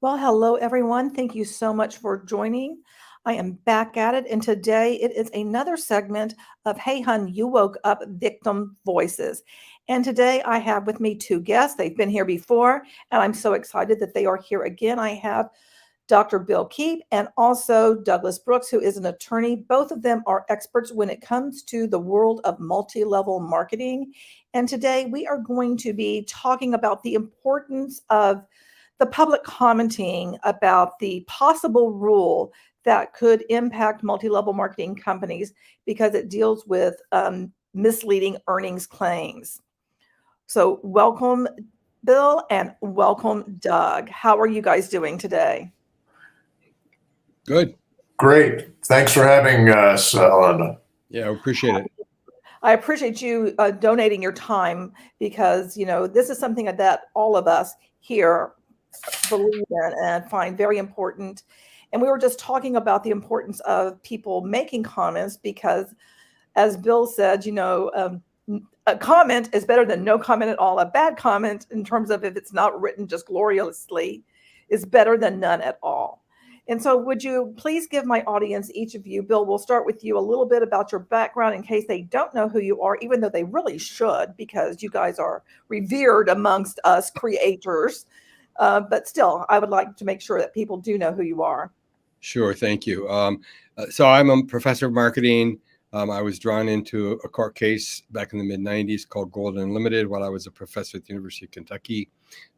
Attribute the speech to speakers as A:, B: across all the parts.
A: Well, hello, everyone. Thank you so much for joining. I am back at it, and today it is another segment of Hey Hun, You Woke Up Victim Voices. And today I have with me two guests. They've been here before, and I'm so excited that they are here again. I have Dr. Bill Keep and also Douglas Brooks, who is an attorney. Both of them are experts when it comes to the world of multi level marketing. And today we are going to be talking about the importance of the public commenting about the possible rule that could impact multi-level marketing companies because it deals with misleading earnings claims. So welcome, Bill, and welcome, Doug. How are you guys doing today?
B: Good.
C: Great. Thanks for having us, Alana.
B: Yeah, I appreciate it.
A: I appreciate you donating your time because, this is something that all of us here believe in and find very important. And we were just talking about the importance of people making comments because, as Bill said, a comment is better than no comment at all. A bad comment, in terms of if it's not written just gloriously, is better than none at all. And so, would you please give my audience, each of you, Bill, we'll start with you, a little bit about your background in case they don't know who you are, even though they really should, because you guys are revered amongst us creators. But still, I would like to make sure that people do know who you are.
B: Sure, thank you. So I'm a professor of marketing. I was drawn into a court case back in the mid-90s called Gold Unlimited while I was a professor at the University of Kentucky.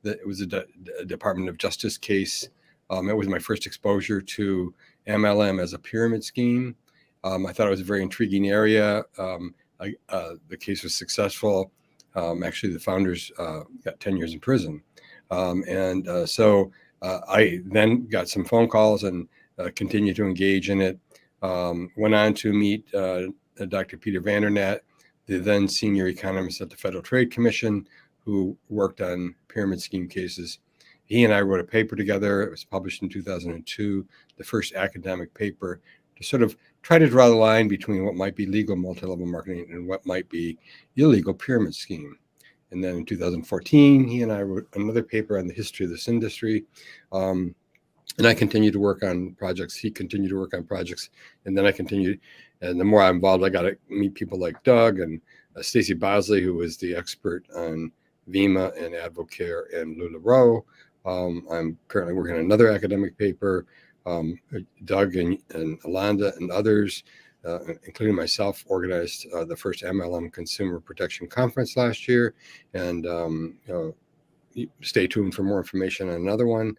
B: It was a Department of Justice case. It was my first exposure to MLM as a pyramid scheme. I thought it was a very intriguing area. The case was successful. Actually, the founders got 10 years in prison. So I then got some phone calls and continued to engage in it. Went on to meet Dr. Peter Vandernat, the then senior economist at the Federal Trade Commission, who worked on pyramid scheme cases. He and I wrote a paper together. It was published in 2002, the first academic paper to sort of try to draw the line between what might be legal multi-level marketing and what might be illegal pyramid scheme. And then in 2014, he and I wrote another paper on the history of this industry. And I continued to work on projects. He continued to work on projects. And then I continued. And the more I'm involved, I got to meet people like Doug and Stacy Bosley, who was the expert on VEMA and Advocare and LuLaRoe. I'm currently working on another academic paper. Doug and Alanda and others, including myself, organized the first MLM Consumer Protection Conference last year. And stay tuned for more information on another one.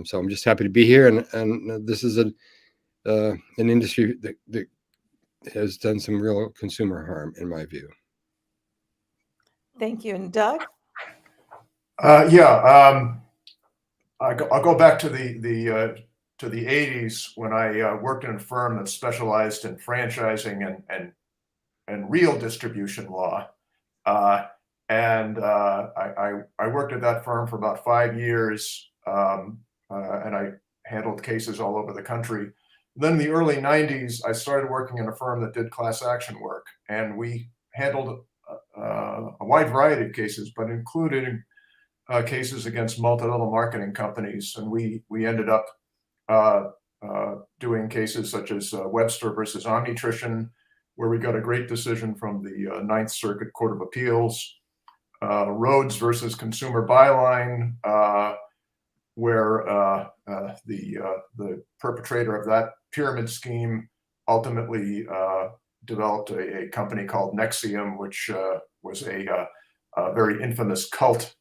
B: So I'm just happy to be here. And this is an industry that has done some real consumer harm, in my view.
A: Thank you. And Doug?
C: I'll go back to the 80s when I worked in a firm that specialized in franchising and real distribution law. And I worked at that firm for about 5 years, and I handled cases all over the country. Then in the early 90s, I started working in a firm that did class action work, and we handled a wide variety of cases, but included cases against multi-level marketing companies. And we ended up doing cases such as Webster versus Omnitrition, where we got a great decision from the Ninth Circuit Court of Appeals. Rhodes versus Consumer Byline, where the perpetrator of that pyramid scheme ultimately developed a company called Nexium, which was a very infamous cult.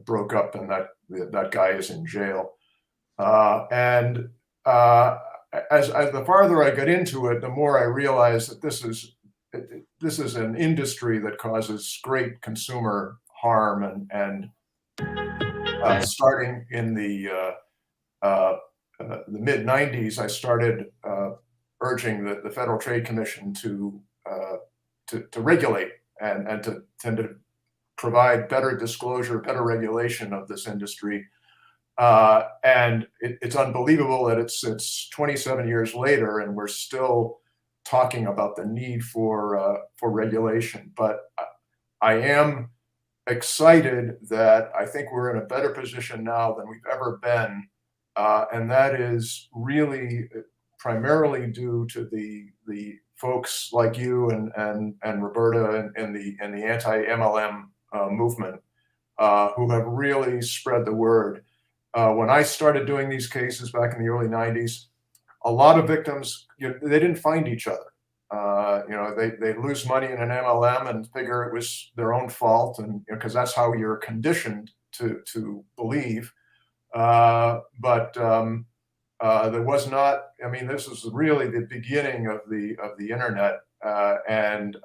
C: Broke up, and that guy is in jail. As the farther I got into it, the more I realized that this is an industry that causes great consumer harm, and starting in the mid 90s, I started urging the Federal Trade Commission to regulate and to tend to provide better disclosure, better regulation of this industry. And it's unbelievable that it's 27 years later and we're still talking about the need for regulation. But I am excited that I think we're in a better position now than we've ever been. And that is really primarily due to the folks like you and Roberta and the anti-MLM movement, who have really spread the word. When I started doing these cases back in the early 90s, a lot of victims, they didn't find each other. They lose money in an MLM and figure it was their own fault, and because that's how you're conditioned to believe. But there was not. I mean, this was really the beginning of the internet, and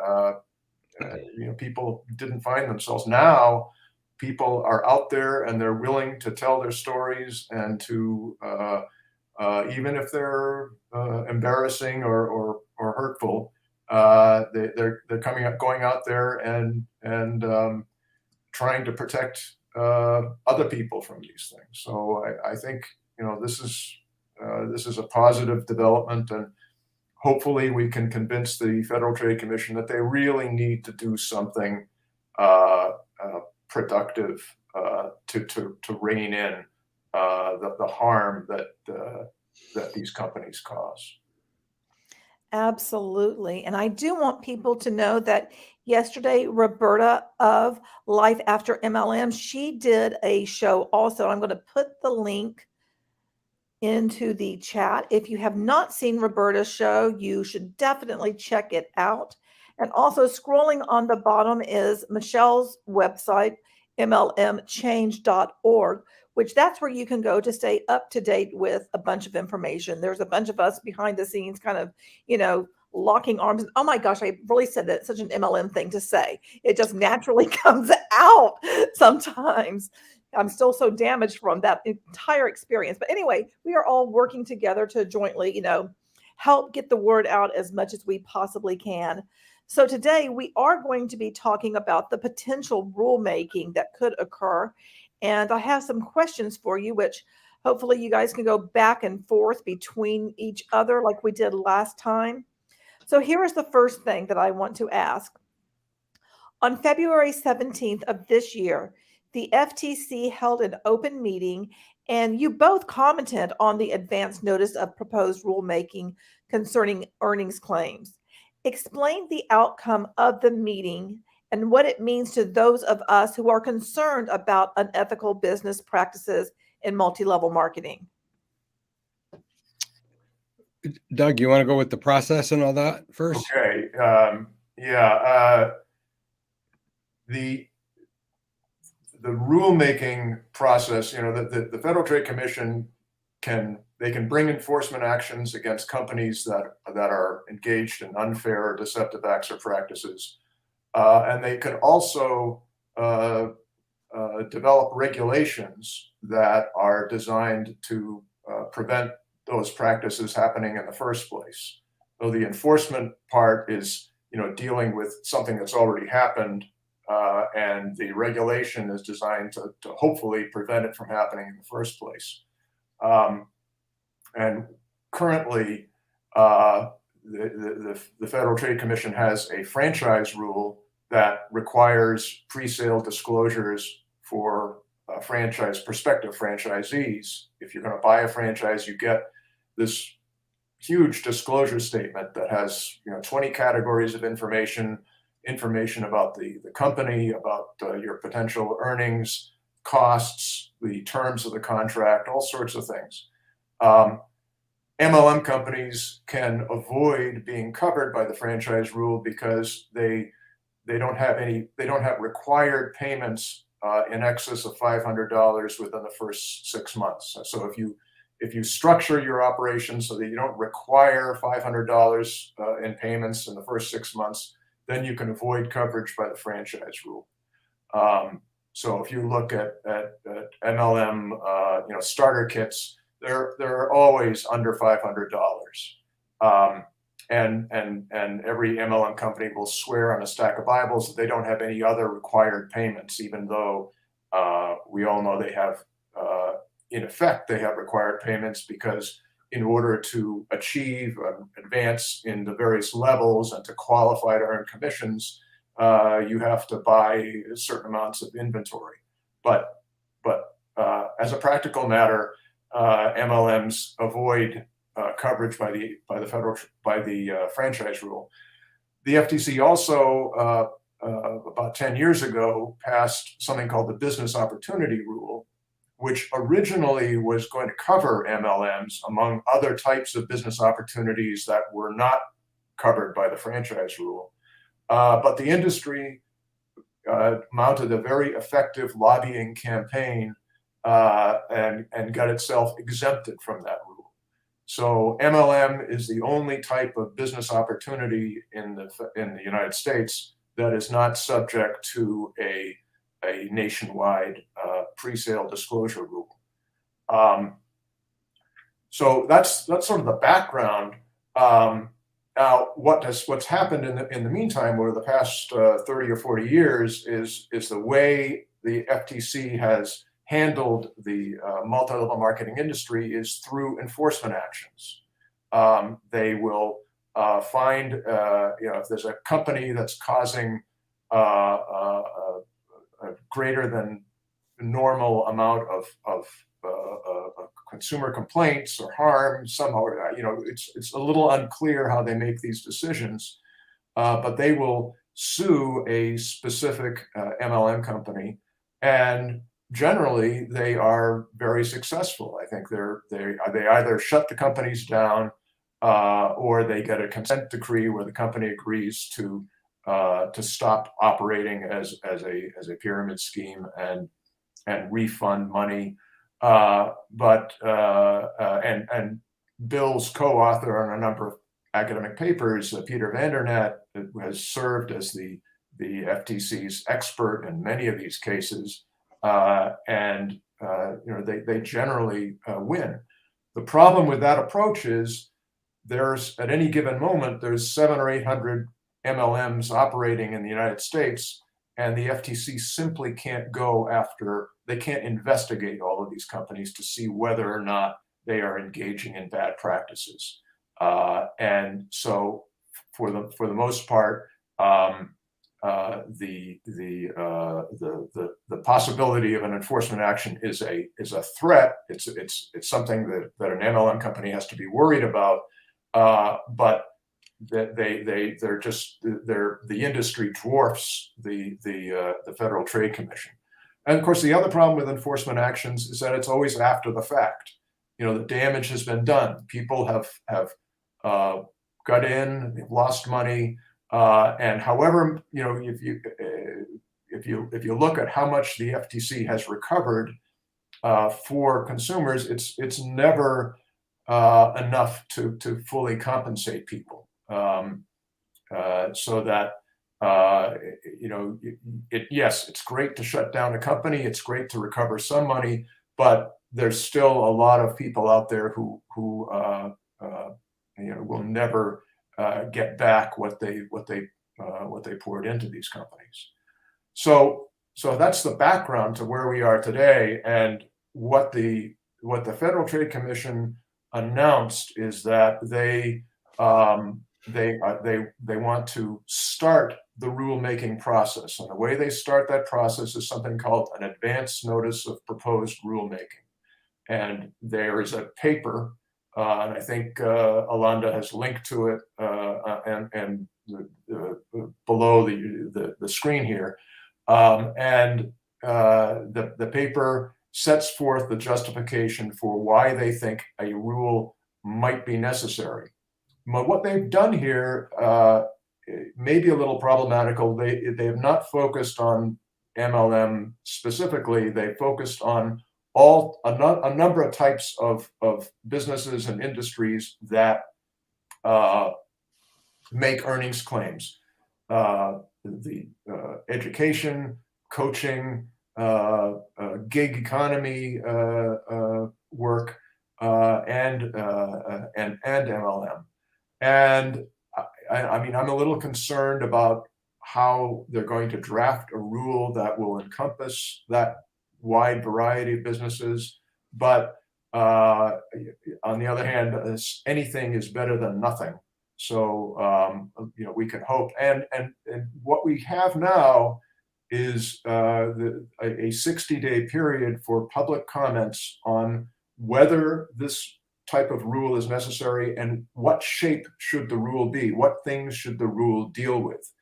C: people didn't find themselves. Now, people are out there and they're willing to tell their stories, and to even if they're embarrassing or hurtful, they're going out there and trying to protect other people from these things. So I think this is a positive development, and hopefully we can convince the Federal Trade Commission that they really need to do something productive to rein in the harm that these companies cause.
A: Absolutely. And I do want people to know that yesterday, Roberta of Life After MLM, she did a show also. I'm going to put the link into the chat. If you have not seen Roberta's show, you should definitely check it out. And also scrolling on the bottom is Michelle's website, mlmchange.org, which that's where you can go to stay up to date with a bunch of information. There's a bunch of us behind the scenes kind of, locking arms. Oh my gosh, I really said that. It's such an MLM thing to say. It just naturally comes out sometimes. I'm still so damaged from that entire experience. But anyway, we are all working together to jointly, help get the word out as much as we possibly can. So today we are going to be talking about the potential rulemaking that could occur. And I have some questions for you, which hopefully you guys can go back and forth between each other like we did last time. So here is the first thing that I want to ask. On February 17th of this year, the FTC held an open meeting, and you both commented on the advance notice of proposed rulemaking concerning earnings claims. Explain the outcome of the meeting and what it means to those of us who are concerned about unethical business practices in multi-level marketing.
B: Doug, you want to go with the process and all that first?
C: Okay. The rulemaking process, the Federal Trade Commission can bring enforcement actions against companies that are engaged in unfair or deceptive acts or practices, and they can also develop regulations that are designed to prevent those practices happening in the first place. So the enforcement part is, dealing with something that's already happened, and the regulation is designed to hopefully prevent it from happening in the first place. And currently, the Federal Trade Commission has a franchise rule that requires pre-sale disclosures for prospective franchisees. If you're going to buy a franchise, you get this huge disclosure statement that has 20 categories of information about the company, about your potential earnings, costs, the terms of the contract, all sorts of things. MLM companies can avoid being covered by the franchise rule because they don't have required payments in excess of $500 within the first 6 months. So if you structure your operation so that you don't require $500 in payments in the first 6 months, then you can avoid coverage by the franchise rule. So if you look at MLM, starter kits, they're always under $500. And every MLM company will swear on a stack of Bibles that they don't have any other required payments, even though we all know they have, in effect, they have required payments, because in order to achieve advance in the various levels and to qualify to earn commissions, you have to buy certain amounts of inventory. But as a practical matter, MLMs avoid coverage by the franchise rule. The FTC also about 10 years ago passed something called the Business Opportunity Rule, which originally was going to cover MLMs among other types of business opportunities that were not covered by the franchise rule. But the industry mounted a very effective lobbying campaign and got itself exempted from that rule. So MLM is the only type of business opportunity in the United States that is not subject to a nationwide pre-sale disclosure rule. So that's sort of the background. Now, what's happened in the meantime over the past 30 or 40 years is the way the FTC has handled the multi-level marketing industry is through enforcement actions. They will find, if there's a company that's causing a greater than normal amount of consumer complaints or harm somehow, it's a little unclear how they make these decisions, but they will sue a specific MLM company, and generally they are very successful. I think they either shut the companies down or they get a consent decree where the company agrees to stop operating as a pyramid scheme and refund money. And Bill's co-author on a number of academic papers, Peter Vandernet, has served as the FTC's expert in many of these cases, and they generally win. The problem with that approach is at any given moment there's 700 or 800 MLMs operating in the United States, and the FTC simply can't they can't investigate all of these companies to see whether or not they are engaging in bad practices. And so for the most part, the possibility of an enforcement action is a threat. It's something that an MLM company has to be worried about, but the industry dwarfs the Federal Trade Commission. And of course, the other problem with enforcement actions is that it's always after the fact. The damage has been done. People have got in, they've lost money, and however, if you look at how much the FTC has recovered for consumers, it's never enough to fully compensate people. So that yes, it's great to shut down a company, it's great to recover some money, but there's still a lot of people out there who will never get back what they poured into these companies. So that's the background to where we are today, and what the Federal Trade Commission announced is that they want to start the rulemaking process, and the way they start that process is something called an advance notice of proposed rulemaking. And there is a paper, and I think Alonda has linked to it, and below the screen here, and the paper sets forth the justification for why they think a rule might be necessary. But what they've done here may be a little problematical. They have not focused on MLM specifically. They focused on a number of types of businesses and industries that make earnings claims. The education, coaching, gig economy work, and MLM. And I mean, I'm a little concerned about how they're going to draft a rule that will encompass that wide variety of businesses. But on the other hand, anything is better than nothing. So, we can hope. And what we have now is a 60-day period for public comments on whether this type of rule is necessary and what shape should the rule be, what things should the rule deal with.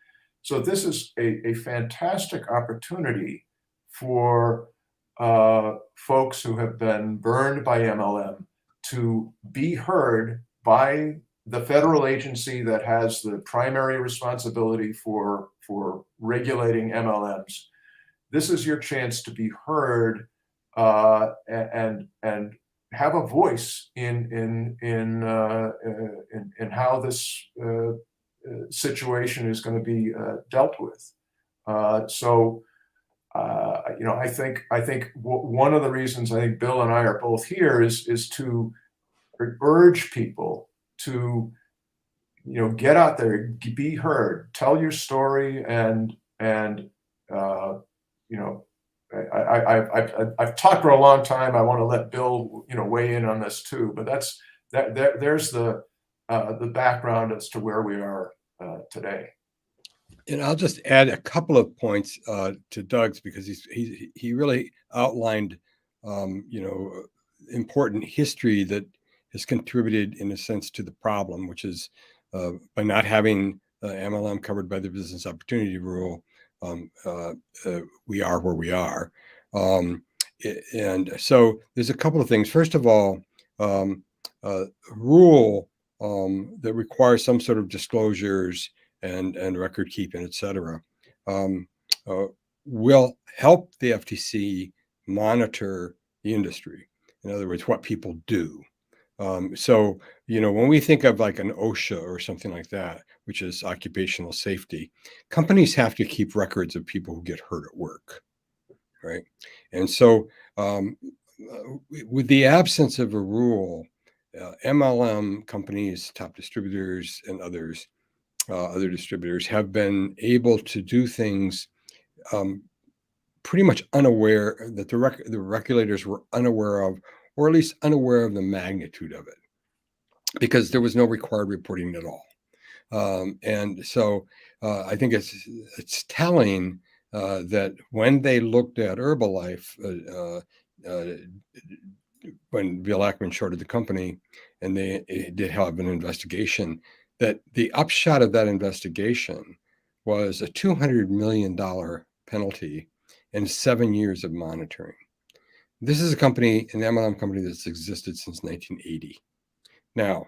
C: So this is a fantastic opportunity for folks who have been burned by MLM to be heard by the federal agency that has the primary responsibility for regulating MLMs. This is your chance to be heard and have a voice in how this situation is going to be dealt with. I think one of the reasons I think Bill and I are both here is to urge people to, get out there, be heard, tell your story, and I've talked for a long time. I want to let Bill, weigh in on this too. But there's the background as to where we are today.
B: And I'll just add a couple of points to Doug's, because he really outlined, important history that has contributed, in a sense, to the problem, which is by not having MLM covered by the Business Opportunity Rule, we are where we are. And so there's a couple of things. First of all, rule that requires some sort of disclosures and record keeping, et cetera, will help the FTC monitor the industry. In other words, what people do. So, when we think of like an OSHA or something like that, which is occupational safety, companies have to keep records of people who get hurt at work, right? And so with the absence of a rule, MLM companies, top distributors, and others, other distributors, have been able to do things pretty much unaware, that the regulators were unaware of, or at least unaware of the magnitude of it, because there was no required reporting at all. And so I think it's telling that when they looked at Herbalife, when Bill Ackman shorted the company, and they did have an investigation, that the upshot of that investigation was a $200 million penalty and 7 years of monitoring. This is a company, an MLM company, that's existed since 1980. Now,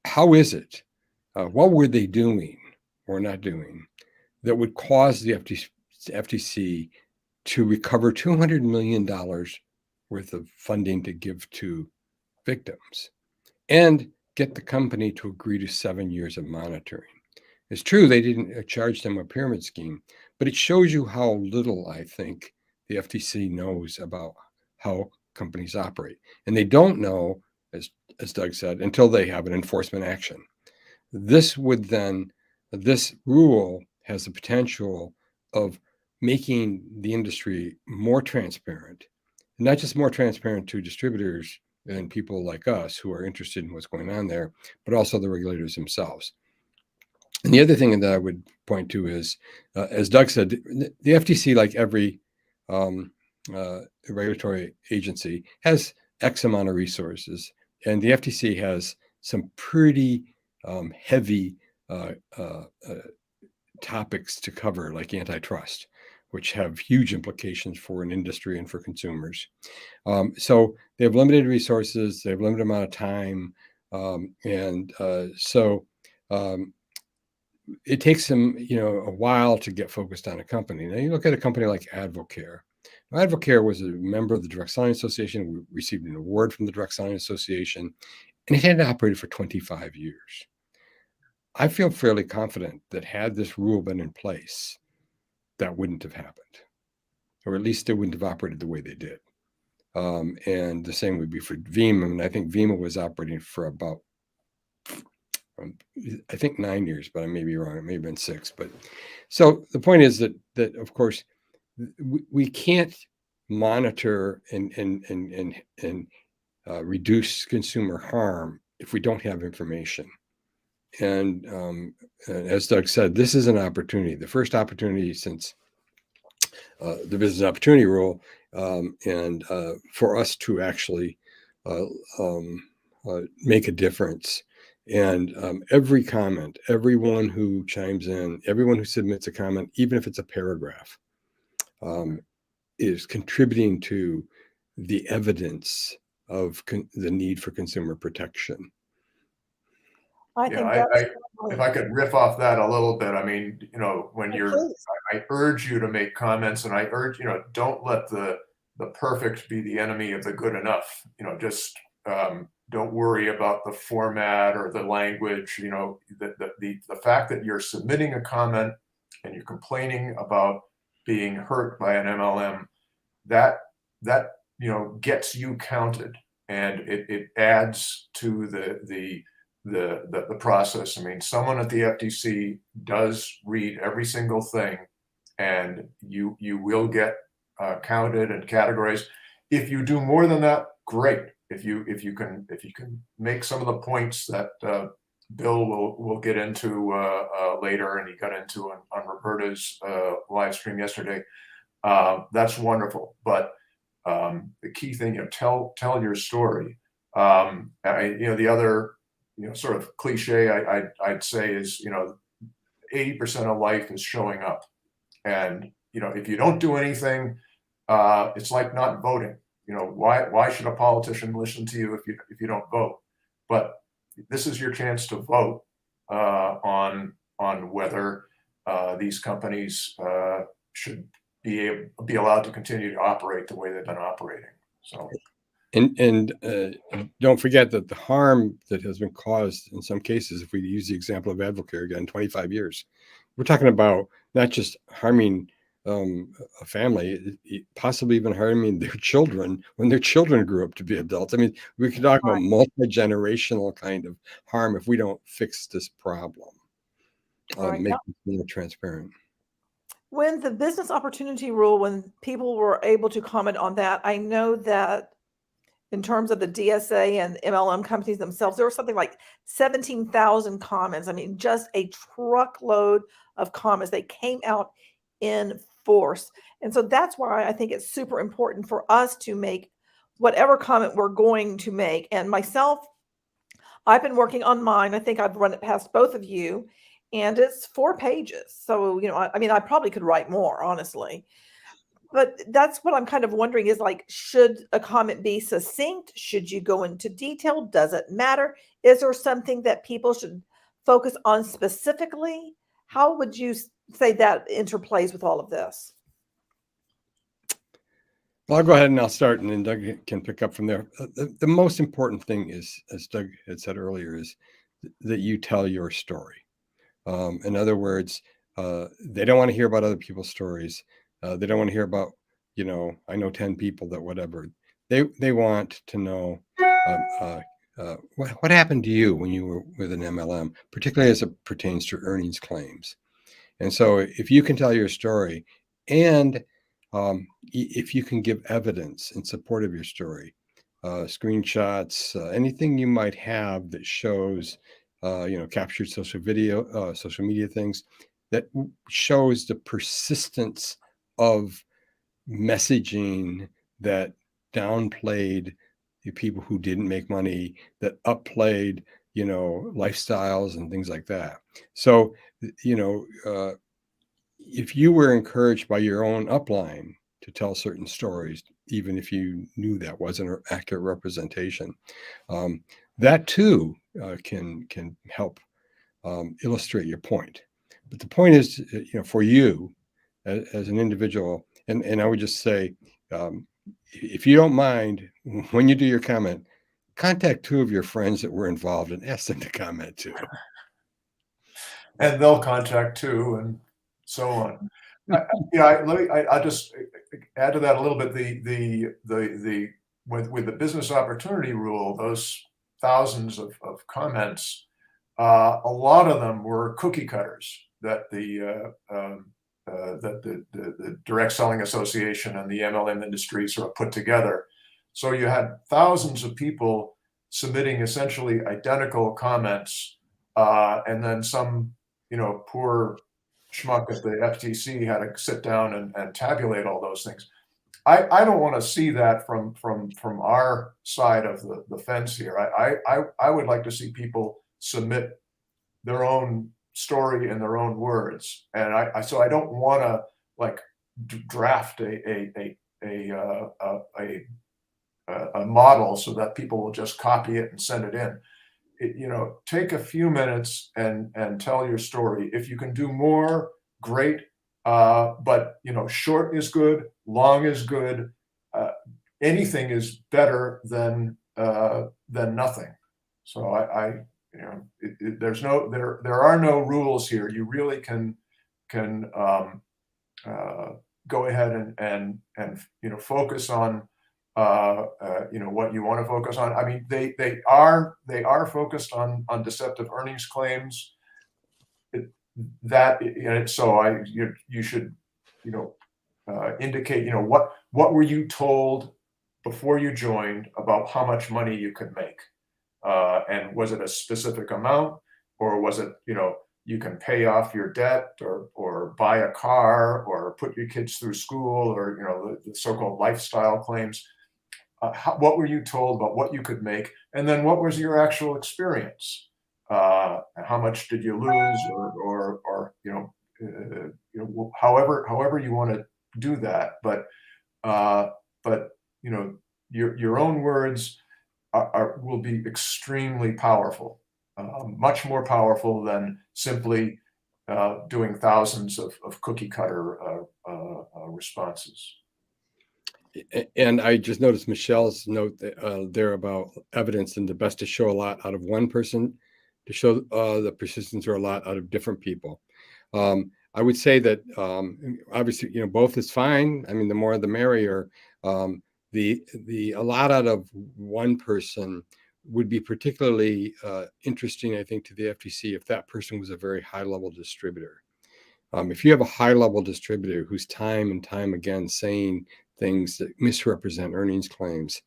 B: how is it? What were they doing or not doing that would cause the FTC to recover $200 million worth of funding to give to victims and get the company to agree to 7 years of monitoring? It's true they didn't charge them a pyramid scheme, but it shows you how little, I think, the FTC knows about how companies operate. And they don't know, as Doug said, until they have an enforcement action. This rule has the potential of making the industry more transparent, not just more transparent to distributors and people like us who are interested in what's going on there, but also the regulators themselves. And the other thing that I would point to is, as Doug said, the FTC, like every regulatory agency, has X amount of resources, and the FTC has some pretty heavy topics to cover, like antitrust, which have huge implications for an industry and for consumers. So they have limited resources, they have limited amount of time, so it takes them, a while to get focused on a company. Now you look at a company like Advocare. Now, Advocare was a member of the Direct Selling Association. We received an award from the Direct Selling Association, and it had operated for 25 years. I feel fairly confident that had this rule been in place, that wouldn't have happened, or at least they wouldn't have operated the way they did. And the same would be for Vima. And I think Vima was operating for about, I think 9 years, but I may be wrong. It may have been 6. But so the point is that of course we can't monitor and reduce consumer harm if we don't have information. as Doug said, this is an opportunity, the first opportunity since the business opportunity rule, and for us to actually make a difference. And every comment, everyone who chimes in, everyone who submits a comment, even if it's a paragraph, is contributing to the evidence of the need for consumer protection.
A: I
C: Yeah,
A: think that's
C: if I could riff off that a little bit, I mean, you know, when
A: please.
C: I urge you to make comments, and I urge, you know, don't let the perfect be the enemy of the good enough. You know, just don't worry about the format or the language. You know, the fact that you're submitting a comment and you're complaining about being hurt by an MLM, that you know gets you counted, and it adds to the process. I mean, someone at the FTC does read every single thing, and you will get counted and categorized. If you do more than that, great. If you can make some of the points that Bill will get into later, and he got into on Roberta's live stream yesterday, that's wonderful. But the key thing, you know, tell your story. You know, the other, you know, sort of cliche I'd say is, you know, 80% of life is showing up. And, you know, if you don't do anything, it's like not voting. You know, why should a politician listen to you if you don't vote? But this is your chance to vote on whether these companies should be allowed to continue to operate the way they've been operating. So.
B: And don't forget that the harm that has been caused in some cases, if we use the example of Advocare again, 25 years, we're talking about not just harming a family, possibly even harming their children when their children grew up to be adults. I mean, we could talk about multi-generational kind of harm if we don't fix this problem, make it more transparent.
A: When the business opportunity rule, when people were able to comment on that, I know that in terms of the DSA and MLM companies themselves, there was something like 17,000 comments. I mean, just a truckload of comments. They came out in force. And so that's why I think it's super important for us to make whatever comment we're going to make. And myself, I've been working on mine. I think I've run it past both of you, and it's 4 pages. So, you know, I mean, I probably could write more, honestly. But that's what I'm kind of wondering is, like, should a comment be succinct? Should you go into detail? Does it matter? Is there something that people should focus on specifically? How would you say that interplays with all of this?
B: Well, I'll go ahead and I'll start, and then Doug can pick up from there. The most important thing is, as Doug had said earlier, is that you tell your story. In other words, they don't want to hear about other people's stories. They don't want to hear about, you know, I know 10 people that whatever. They want to know what happened to you when you were with an MLM, particularly as it pertains to earnings claims. And so if you can tell your story, and if you can give evidence in support of your story, screenshots, anything you might have that shows, you know, captured social media things that shows the persistence of messaging that downplayed the people who didn't make money, that upplayed, you know, lifestyles and things like that. So, you know, if you were encouraged by your own upline to tell certain stories, even if you knew that wasn't an accurate representation, that too can help illustrate your point. But the point is, you know, for you as an individual, and I would just say, if you don't mind, when you do your comment, contact 2 of your friends that were involved and ask them to comment too.
C: And they'll contact 2, and so on. I'll just add to that a little bit. With the business opportunity rule, those thousands of comments, a lot of them were cookie cutters that the Direct Selling Association and the MLM industry sort of put together. So you had thousands of people submitting essentially identical comments and then some, poor schmuck at the FTC had to sit down and tabulate all those things. I don't want to see that from our side of the fence here. I would like to see people submit their own story in their own words, and so I don't want to like draft a model so that people will just copy it and send it in. Take a few minutes and tell your story. If you can do more, great. But short is good, long is good. Anything is better than nothing. So there are no rules here. You really can go ahead and focus on what you want to focus on. I mean, they are focused on deceptive earnings claims. You should indicate what were you told before you joined about how much money you could make, and was it a specific amount, or was it you can pay off your debt, or buy a car, or put your kids through school, or the so-called lifestyle claims. What were you told about what you could make, and then what was your actual experience? How much did you lose, or however you want to do that, but your own words will be extremely powerful, much more powerful than simply doing thousands of cookie cutter responses.
B: And I just noticed Michelle's note there about evidence, and the best to show a lot out of one person, to show the persistence or a lot out of different people. I would say that obviously, both is fine. I mean, the more the merrier. A lot out of one person would be particularly interesting, I think, to the FTC if that person was a very high-level distributor. If you have a high-level distributor who's time and time again saying things that misrepresent earnings claims,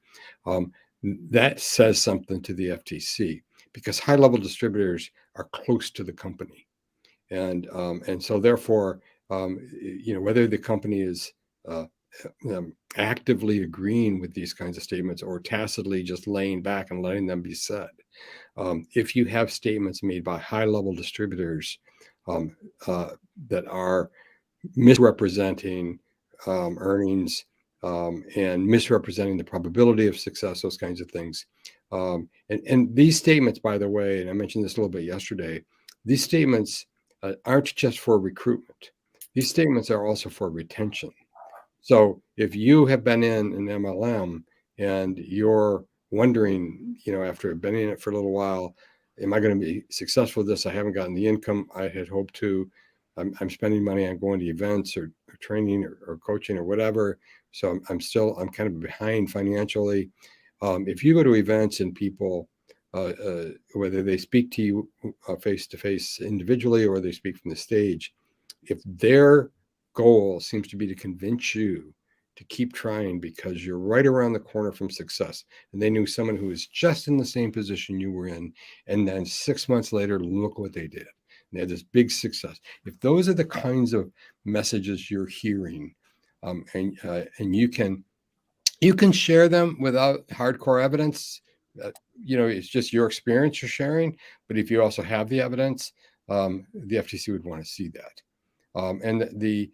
B: that says something to the FTC, because high-level distributors are close to the company, and so therefore, whether the company is actively agreeing with these kinds of statements or tacitly just laying back and letting them be said, if you have statements made by high-level distributors that are misrepresenting earnings and misrepresenting the probability of success, those kinds of things. And these statements, by the way, and I mentioned this a little bit yesterday, these statements aren't just for recruitment. These statements are also for retention. So if you have been in an MLM and you're wondering, after been in it for a little while, am I going to be successful with this? I haven't gotten the income I had hoped to. I'm spending money on going to events or training or coaching or whatever. So I'm kind of behind financially. If you go to events and people, whether they speak to you face to face individually or they speak from the stage, if their goal seems to be to convince you to keep trying because you're right around the corner from success, and they knew someone who was just in the same position you were in, and then 6 months later, look what they did. They had this big success. If those are the kinds of messages you're hearing, and you can share them without hardcore evidence, it's just your experience you're sharing. But if you also have the evidence, the FTC would want to see that. And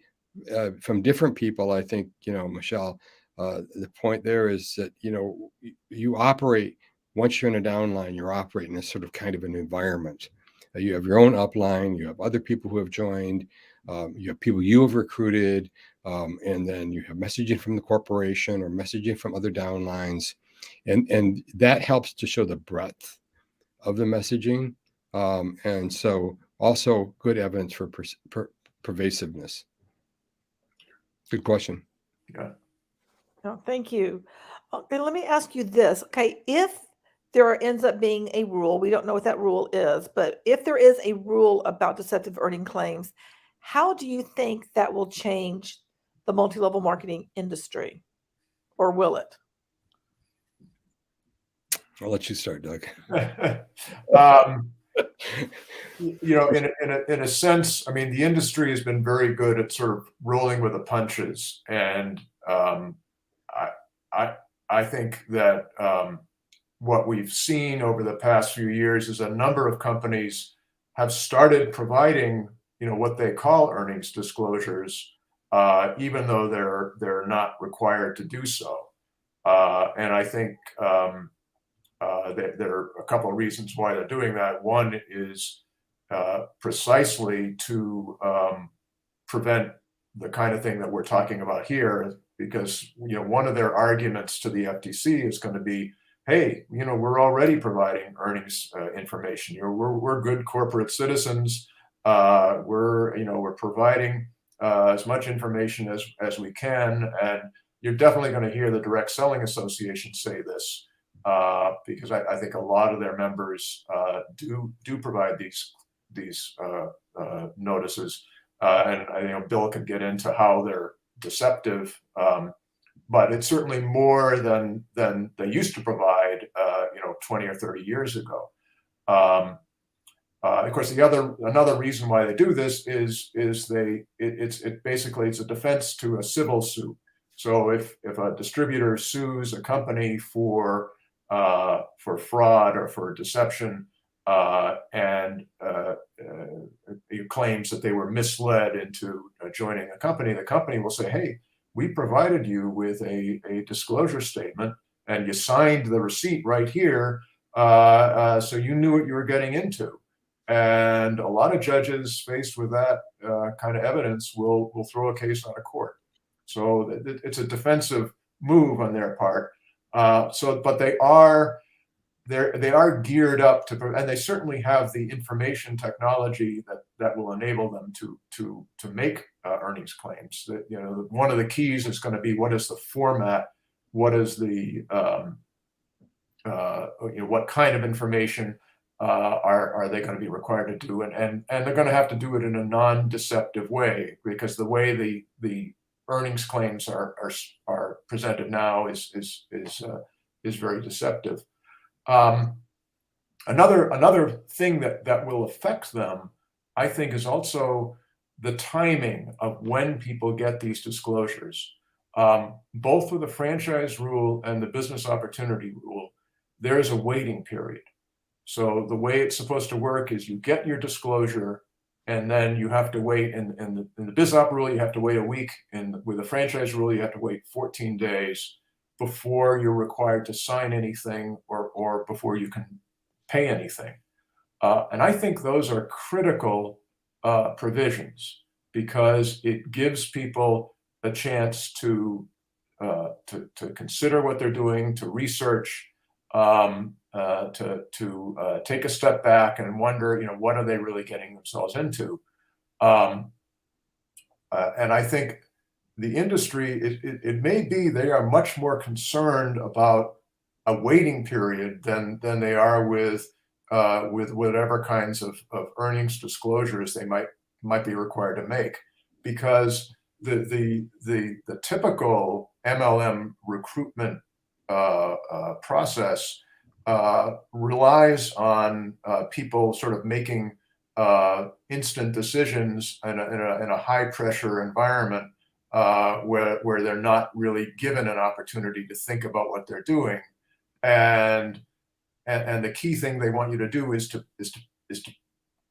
B: from different people, I think, Michelle, the point there is that, you operate, once you're in a downline, you're operating in sort of kind of an environment. You have your own upline, you have other people who have joined, you have people you have recruited, and then you have messaging from the corporation or messaging from other downlines. And that helps to show the breadth of the messaging. And so also good evidence for pervasiveness. Good question.
C: Yeah.
A: No, thank you. Okay, let me ask you this. Okay, if there ends up being a rule, we don't know what that rule is, but if there is a rule about deceptive earning claims, how do you think that will change the multi-level marketing industry, or will it?
B: I'll let you start, Doug.
C: You know, in a sense, I mean, the industry has been very good at sort of rolling with the punches, and I think that what we've seen over the past few years is a number of companies have started providing, you know, what they call earnings disclosures, even though they're not required to do so. And I think there are a couple of reasons why they're doing that. One is precisely to prevent the kind of thing that we're talking about here, because, you know, one of their arguments to the FTC is going to be, hey, you know, we're already providing earnings information. You know, we're good corporate citizens. We're providing as much information as we can, and you're definitely going to hear the Direct Selling Association say this, because I think a lot of their members do provide these notices, and you know, Bill could get into how they're deceptive, but it's certainly more than they used to provide, 20 or 30 years ago. Of course, another reason why they do this is basically it's a defense to a civil suit. So if a distributor sues a company for fraud or for deception, and claims that they were misled into joining the company will say, hey, we provided you with a disclosure statement, and you signed the receipt right here, so you knew what you were getting into. And a lot of judges faced with that kind of evidence will throw a case out of court. So it's a defensive move on their part. But they are geared up to, and they certainly have the information technology that will enable them to make earnings claims. That, you know, one of the keys is going to be, what is the format, what is the what kind of information are they going to be required to do, and they're going to have to do it in a non-deceptive way, because the way the earnings claims are presented now is very deceptive. Another thing that will affect them, I think, is also the timing of when people get these disclosures. Both with the franchise rule and the business opportunity rule, there is a waiting period. So the way it's supposed to work is you get your disclosure, and then you have to wait. In the biz op rule, you have to wait a week, and with the franchise rule, you have to wait 14 days before you're required to sign anything or before you can pay anything. And I think those are critical provisions, because it gives people a chance to consider what they're doing, to research, to take a step back and wonder, you know, what are they really getting themselves into? And I think the industry, it may be they are much more concerned about a waiting period than they are with whatever kinds of earnings disclosures they might be required to make, because the typical MLM recruitment process relies on people sort of making instant decisions in a high pressure environment, where they're not really given an opportunity to think about what they're doing, and the key thing they want you to do is to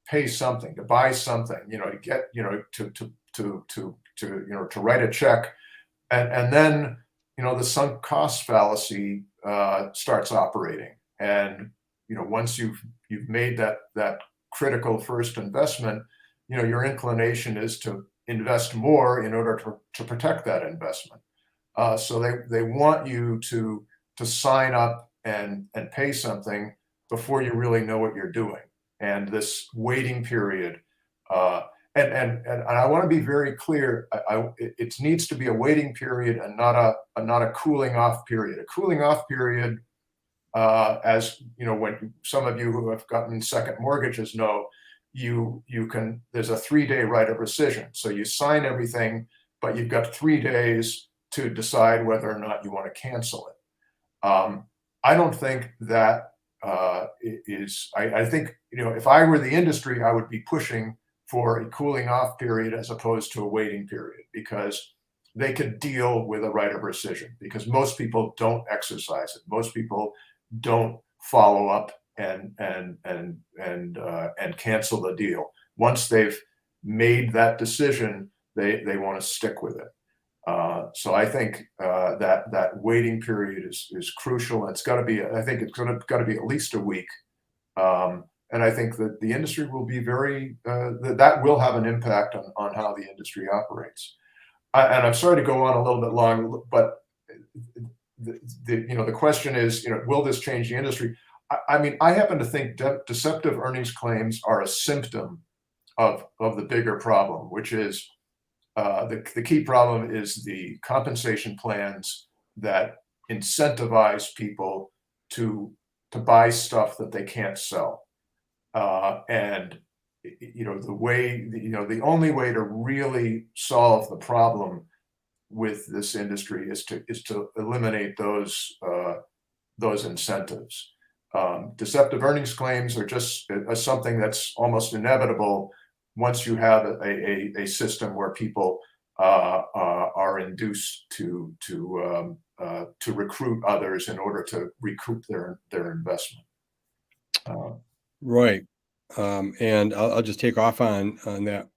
C: pay something, to buy something, you know, to get, you know, to write a check, and then, you know, the sunk cost fallacy starts operating. And, you know, once you've made that critical first investment, you know, your inclination is to invest more in order to protect that investment. So they want you to sign up and pay something before you really know what you're doing. And this waiting period, and I want to be very clear, it needs to be a waiting period and not a cooling off period. A cooling off period, as you know, when some of you who have gotten second mortgages know, there's a 3-day right of rescission. So you sign everything, but you've got 3 days to decide whether or not you want to cancel it. I don't think that I think, if I were the industry, I would be pushing for a cooling off period as opposed to a waiting period, because they could deal with a right of rescission, because most people don't exercise it. Most people don't follow up and cancel the deal. Once they've made that decision, they want to stick with it. So I think that waiting period is crucial. And it's got to be, I think it's got to be at least a week. And I think that the industry will be that will have an impact on how the industry operates. And I'm sorry to go on a little bit long, but the question is, will this change the industry? I mean, I happen to think deceptive earnings claims are a symptom of the bigger problem, which is the key problem is the compensation plans that incentivize people to buy stuff that they can't sell. And the only way to really solve the problem with this industry is to eliminate those incentives. Deceptive earnings claims are just something that's almost inevitable once you have a system where people are induced to recruit others in order to recoup their investment.
B: Right. And I'll just take off on that.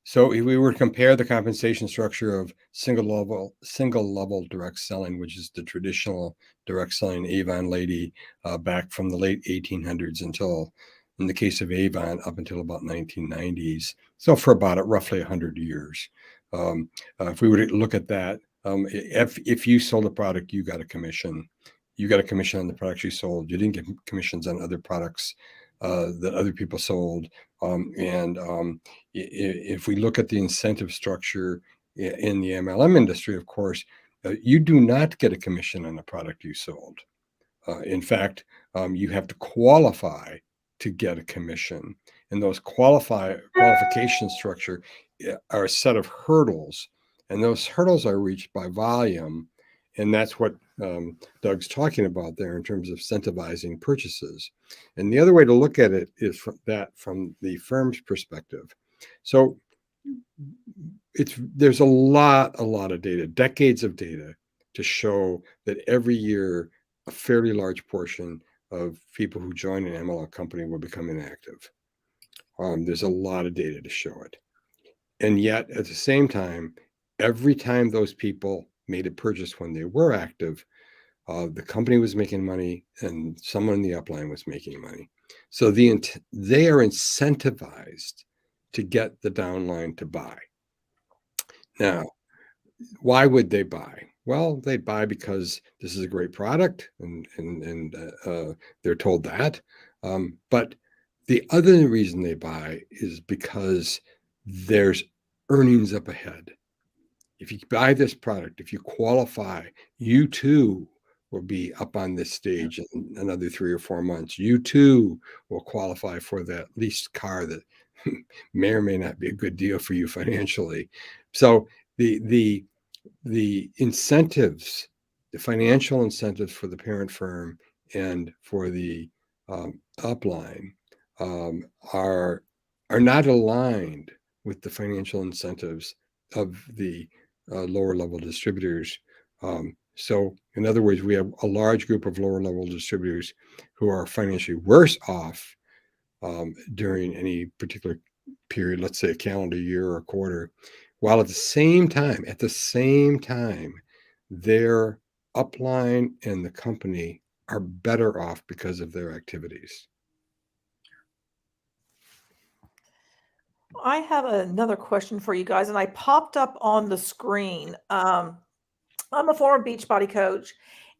B: So if we were to compare the compensation structure of single level direct selling, which is the traditional direct selling Avon lady back from the late 1800s until, in the case of Avon, up until about 1990s. So for about roughly 100 years. If we were to look at that, if you sold a product, you got a commission. You got a commission on the products you sold. You didn't get commissions on other products that other people sold. If we look at the incentive structure in the MLM industry, of course, you do not get a commission on the product you sold. In fact, you have to qualify to get a commission. And those qualification structure are a set of hurdles. And those hurdles are reached by volume. And that's what Doug's talking about there in terms of incentivizing purchases. And the other way to look at it is from the firm's perspective. So there's a lot of data, decades of data, to show that every year a fairly large portion of people who join an MLM company will become inactive. There's a lot of data to show it. And yet, at the same time, every time those people made a purchase when they were active, the company was making money and someone in the upline was making money. So they are incentivized to get the downline to buy. Now, why would they buy? Well, they buy because this is a great product and they're told that. But the other reason they buy is because there's earnings up ahead. If you buy this product, if you qualify, you too will be up on this stage in another 3 or 4 months. You too will qualify for that leased car that may or may not be a good deal for you financially. So the incentives, the financial incentives for the parent firm and for the upline are not aligned with the financial incentives of the lower level distributors. So in other words, we have a large group of lower level distributors who are financially worse off during any particular period, let's say a calendar year or a quarter, while at the same time, their upline and the company are better off because of their activities.
A: I have another question for you guys, and I popped up on the screen. I'm a former Beachbody coach,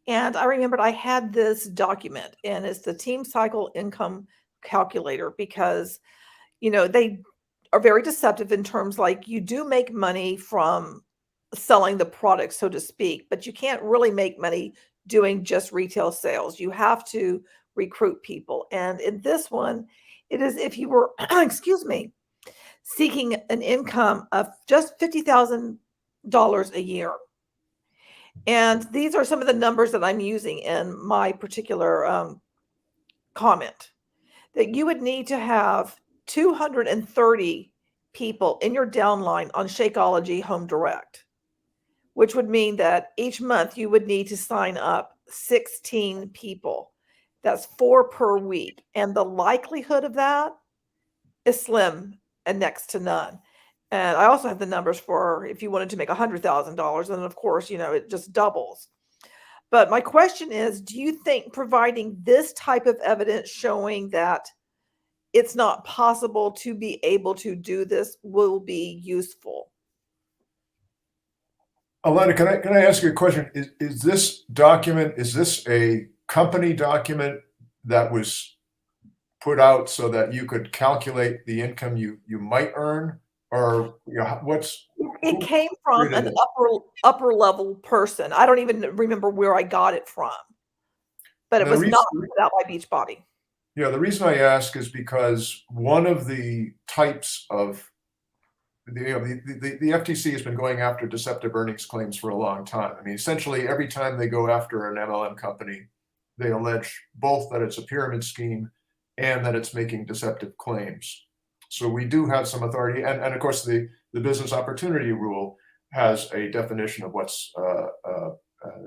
A: and I remembered I had this document, and it's the Team Cycle Income Calculator, because, they are very deceptive in terms like you do make money from selling the product, so to speak, but you can't really make money doing just retail sales. You have to recruit people. And in this one, it is if you were, excuse me, seeking an income of just $50,000 a year. And these are some of the numbers that I'm using in my particular comment that you would need to have 230 people in your downline on Shakeology Home Direct, which would mean that each month you would need to sign up 16 people. That's 4 per week. And the likelihood of that is slim and next to none. And I also have the numbers for if you wanted to make $100,000, then of course, it just doubles. But my question is, do you think providing this type of evidence showing that it's not possible to be able to do this will be useful?
C: Alana, can I ask you a question? Is this document, is this a company document that was put out so that you could calculate the income you might earn? Or
A: it came from an upper level person. I don't even remember where I got it from, but it was not put out by Beachbody.
C: Yeah, the reason I ask is because one of the types of the FTC has been going after deceptive earnings claims for a long time. I mean, essentially every time they go after an MLM company, they allege both that it's a pyramid scheme and that it's making deceptive claims. So we do have some authority, and of course the business opportunity rule has a definition of what's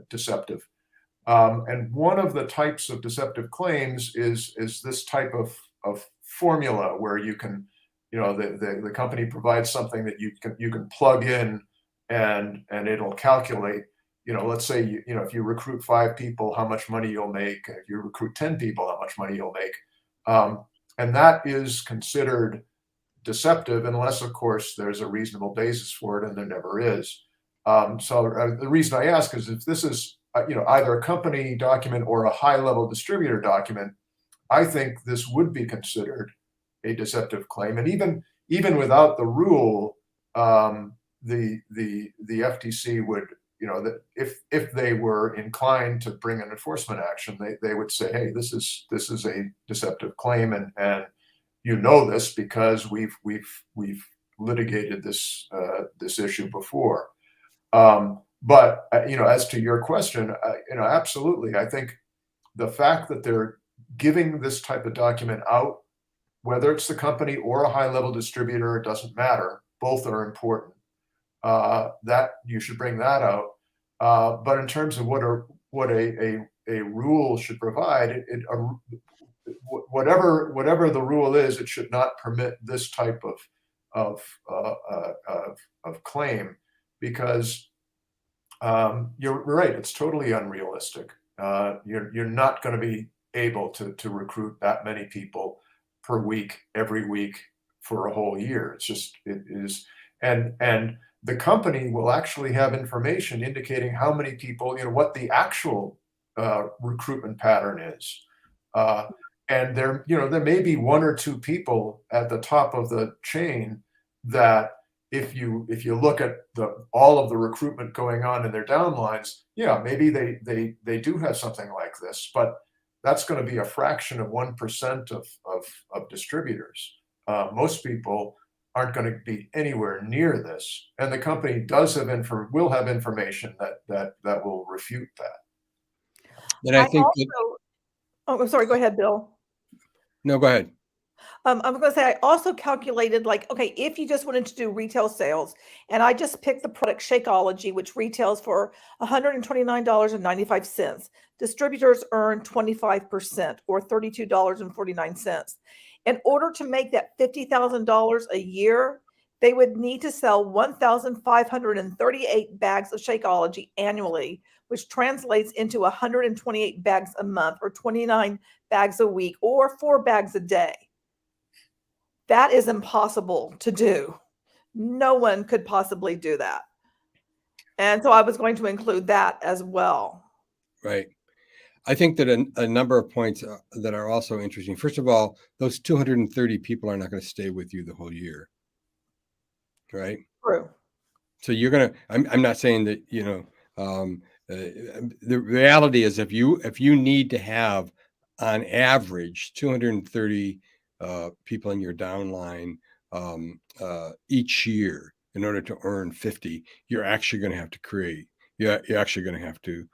C: deceptive. And one of the types of deceptive claims is this type of formula where you can, the company provides something that you can plug in and it'll calculate, let's say, if you recruit 5 people, how much money you'll make. If you recruit 10 people, how much money you'll make. And that is considered deceptive unless, of course, there's a reasonable basis for it, and there never is. So the reason I ask is if this is either a company document or a high-level distributor document, I think this would be considered a deceptive claim. And even without the rule, the FTC would, that if they were inclined to bring an enforcement action, they would say, hey, this is a deceptive claim, and this because we've litigated this issue before. But as to your question, absolutely, I think the fact that they're giving this type of document out, whether it's the company or a high-level distributor, it doesn't matter. Both are important. That you should bring that out. But in terms of what a rule should provide, whatever the rule is, it should not permit this type of claim, because you're right, it's totally unrealistic. You're not going to be able to recruit that many people per week, every week for a whole year. It is, and the company will actually have information indicating how many people, what the actual recruitment pattern is. And there may be 1 or 2 people at the top of the chain that if you look at all of the recruitment going on in their downlines, maybe they do have something like this, but that's going to be a fraction of 1% of distributors. Most people aren't going to be anywhere near this, and the company will have information that will refute that.
B: And I think
A: I'm sorry, go ahead, Bill.
B: No, go ahead.
A: I was going to say, I also calculated, okay, if you just wanted to do retail sales, and I just picked the product Shakeology, which retails for $129.95. Distributors earn 25% or $32.49. In order to make that $50,000 a year, they would need to sell 1,538 bags of Shakeology annually, which translates into 128 bags a month, or 29 bags a week, or 4 bags a day. That is impossible to do. No one could possibly do that. And so I was going to include that as well.
B: Right. I think that a number of points that are also interesting. First of all, those 230 people are not going to stay with you the whole year. Right.
A: True.
B: So you're going to, I'm not saying that, the reality is if you need to have on average 230 people in your downline each year in order to earn 50, you're actually going to have to create. You're actually going to have to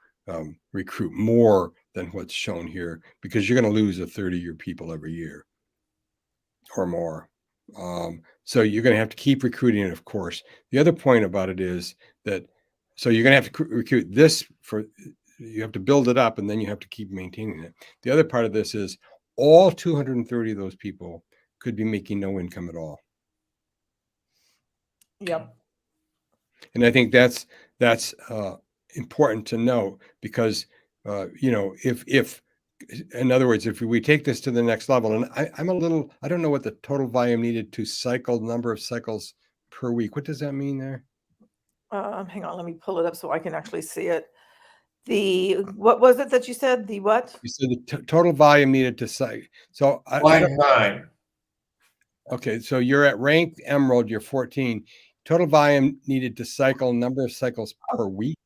B: recruit more than what's shown here, because you're going to lose a third of your people every year or more. So you're going to have to keep recruiting it, of course. The other point about it is that, so you're going to have to recruit this you have to build it up, and then you have to keep maintaining it. The other part of this is all 230 of those people could be making no income at all.
A: Yep.
B: And I think that's important to know, because if in other words, if we take this to the next level, and I don't know what the total volume needed to cycle, number of cycles per week. What does that mean there?
A: Hang on, let me pull it up so I can actually see it. What was it that you said? The what?
B: You said the total volume needed to cycle. So
C: Line 9.
B: Okay, so you're at rank Emerald, you're 14. Total volume needed to cycle, number of cycles per week.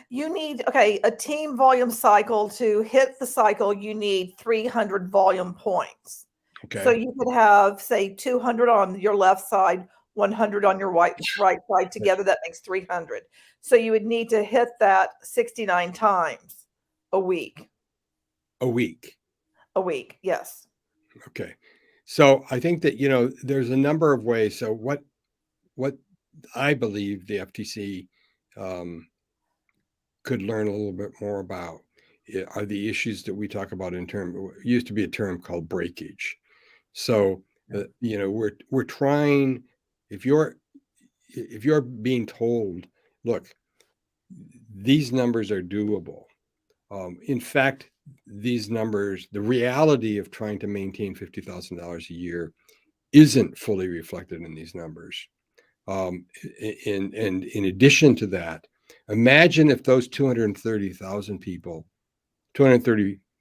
A: You need, a team volume cycle. To hit the cycle, you need 300 volume points.
B: Okay.
A: So you could have, say, 200 on your left side, 100 on your right side. Together, that makes 300. So you would need to hit that 69 times a week.
B: A week.
A: A week, yes.
B: Okay. So I think that, there's a number of ways. So what I believe the FTC could learn a little bit more about are the issues that we talk about used to be a term called breakage. So, we're trying, if you're being told, look, these numbers are doable. In fact, these numbers, the reality of trying to maintain $50,000 a year isn't fully reflected in these numbers. And in addition to that, imagine if those 230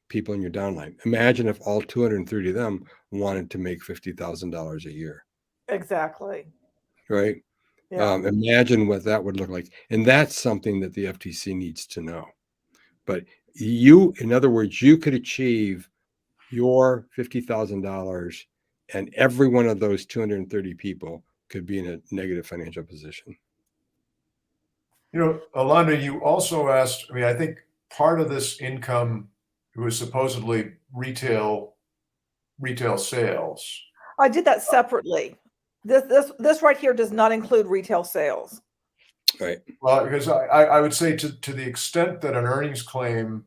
B: people in your downline, imagine if all 230 of them wanted to make $50,000 a year.
A: Exactly.
B: Right?
A: Yeah.
B: Imagine what that would look like. And that's something that the FTC needs to know. But in other words, you could achieve your $50,000, and every one of those 230 people could be in a negative financial position.
C: Alondra, you also asked, I think part of this income was supposedly retail sales.
A: I did that separately. This right here does not include retail sales.
B: Right.
C: Well, because I would say to the extent that an earnings claim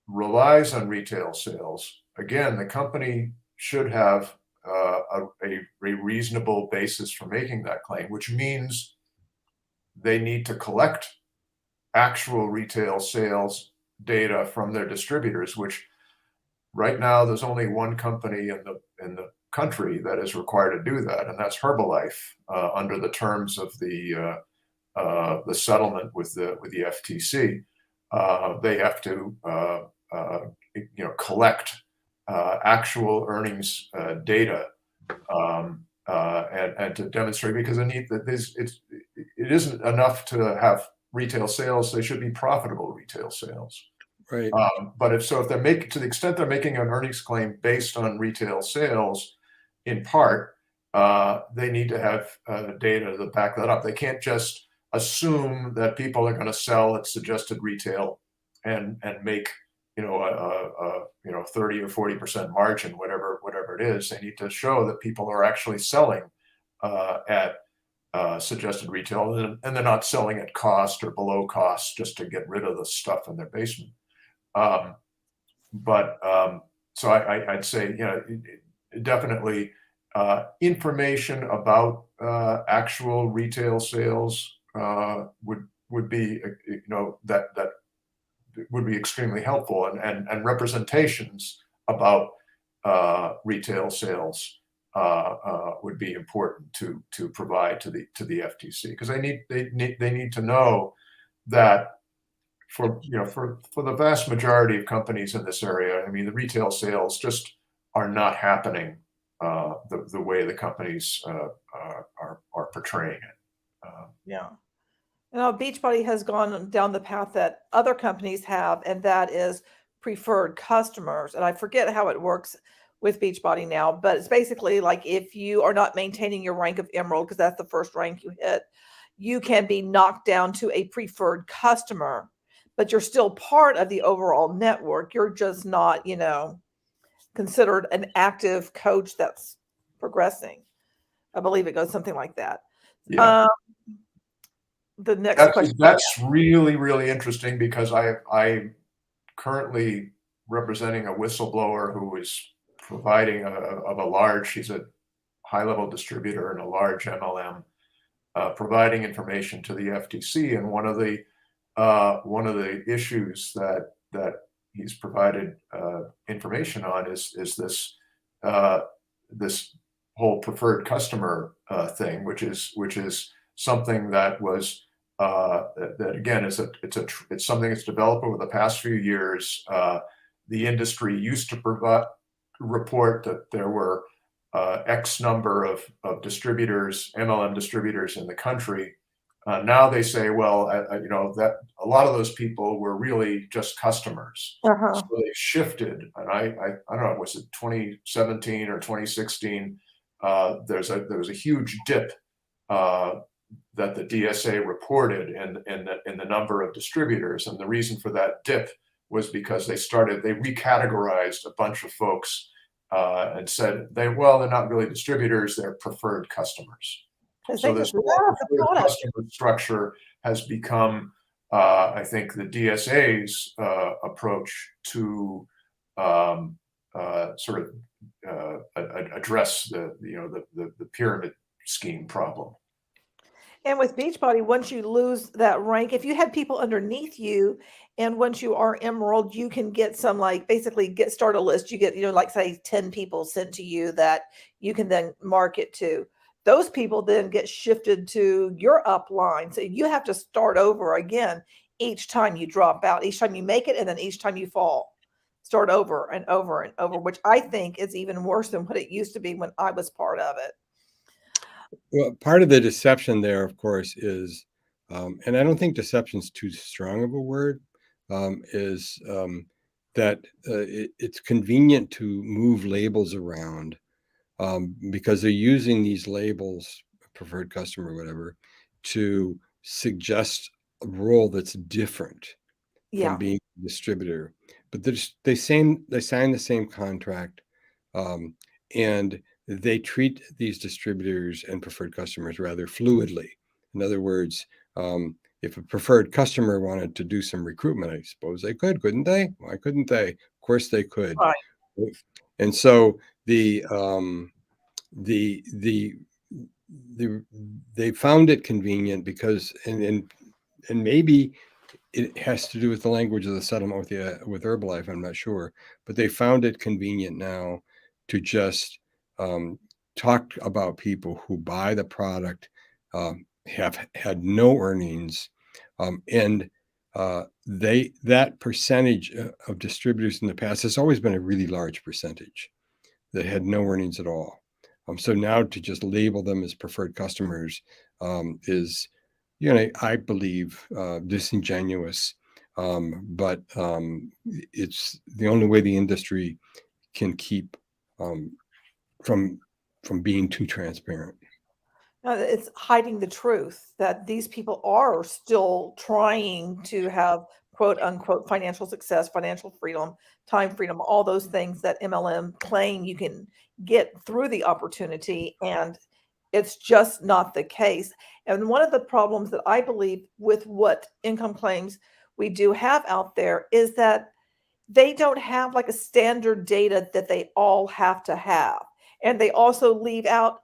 C: relies on retail sales, again, the company should have a reasonable basis for making that claim, which means they need to collect actual retail sales data from their distributors, which right now there's only one company in the country that is required to do that, and that's Herbalife, under the terms of the settlement with the FTC. They have to collect actual earnings data and to demonstrate, because it isn't enough to have retail sales; they should be profitable retail sales.
B: Right.
C: But if they're making, to the extent they're making an earnings claim based on retail sales, in part, they need to have data to back that up. They can't just assume that people are going to sell at suggested retail and make a 30 or 40% margin, whatever it is. They need to show that people are actually selling at suggested retail, and they're not selling at cost or below cost just to get rid of the stuff in their basement. So I'd say, definitely information about actual retail sales would be, that would be extremely helpful, and representations about retail sales would be important to provide to the FTC, because they need to know that for the vast majority of companies in this area, the retail sales just are not happening the way the companies are portraying it.
A: Yeah. Beachbody has gone down the path that other companies have, and that is preferred customers. And I forget how it works with Beachbody now, but it's basically like if you are not maintaining your rank of Emerald, because that's the first rank you hit, you can be knocked down to a preferred customer. but you're still part of the overall network. You're just not, considered an active coach that's progressing. I believe it goes something like that.
C: Yeah.
A: The next question.
C: That's really, really interesting, because I'm currently representing a whistleblower who is providing she's a high-level distributor in a large MLM, providing information to the FTC. And one of the issues that he's provided information on is this this whole preferred customer thing, which is something that was that again it's something that's developed over the past few years. The industry used to report that there were X number of distributors, MLM distributors in the country. Now they say, well, that a lot of those people were really just customers.
A: Uh-huh.
C: So they shifted, and I don't know, was it 2017 or 2016? There was a huge dip that the DSA reported in the number of distributors, and the reason for that dip was because they recategorized a bunch of folks and said they're not really distributors, they're preferred customers. So this preferred customer structure has become, I think, the DSA's approach to sort of address the pyramid scheme problem.
A: And with Beachbody, once you lose that rank, if you had people underneath you, and once you are Emerald, you can get some, basically start a list. You get, say 10 people sent to you that you can then market to. Those people then get shifted to your upline. So you have to start over again each time you drop out, each time you make it, and then each time you fall. Start over and over and over, which I think is even worse than what it used to be when I was part of it.
B: Well, part of the deception there, of course, is, and I don't think deception is too strong of a word, is that it's convenient to move labels around because they're using these labels, preferred customer, or whatever, to suggest a role that's different from being a distributor. But they sign the same contract, and they treat these distributors and preferred customers rather fluidly. In other words, if a preferred customer wanted to do some recruitment, I suppose they could, couldn't they? Why couldn't they? Of course they could.
A: Right.
B: And so they found it convenient because, and maybe it has to do with the language of the settlement with Herbalife, I'm not sure, but they found it convenient now to just talk about people who buy the product, have had no earnings, and that percentage of distributors in the past has always been a really large percentage that had no earnings at all. So now to just label them as preferred customers is, I believe, disingenuous, but it's the only way the industry can keep from being too transparent.
A: It's hiding the truth that these people are still trying to have quote unquote financial success, financial freedom, time freedom, all those things that MLM claim you can get through the opportunity. And it's just not the case. And one of the problems that I believe with what income claims we do have out there is that they don't have like a standard data that they all have to have. And they also leave out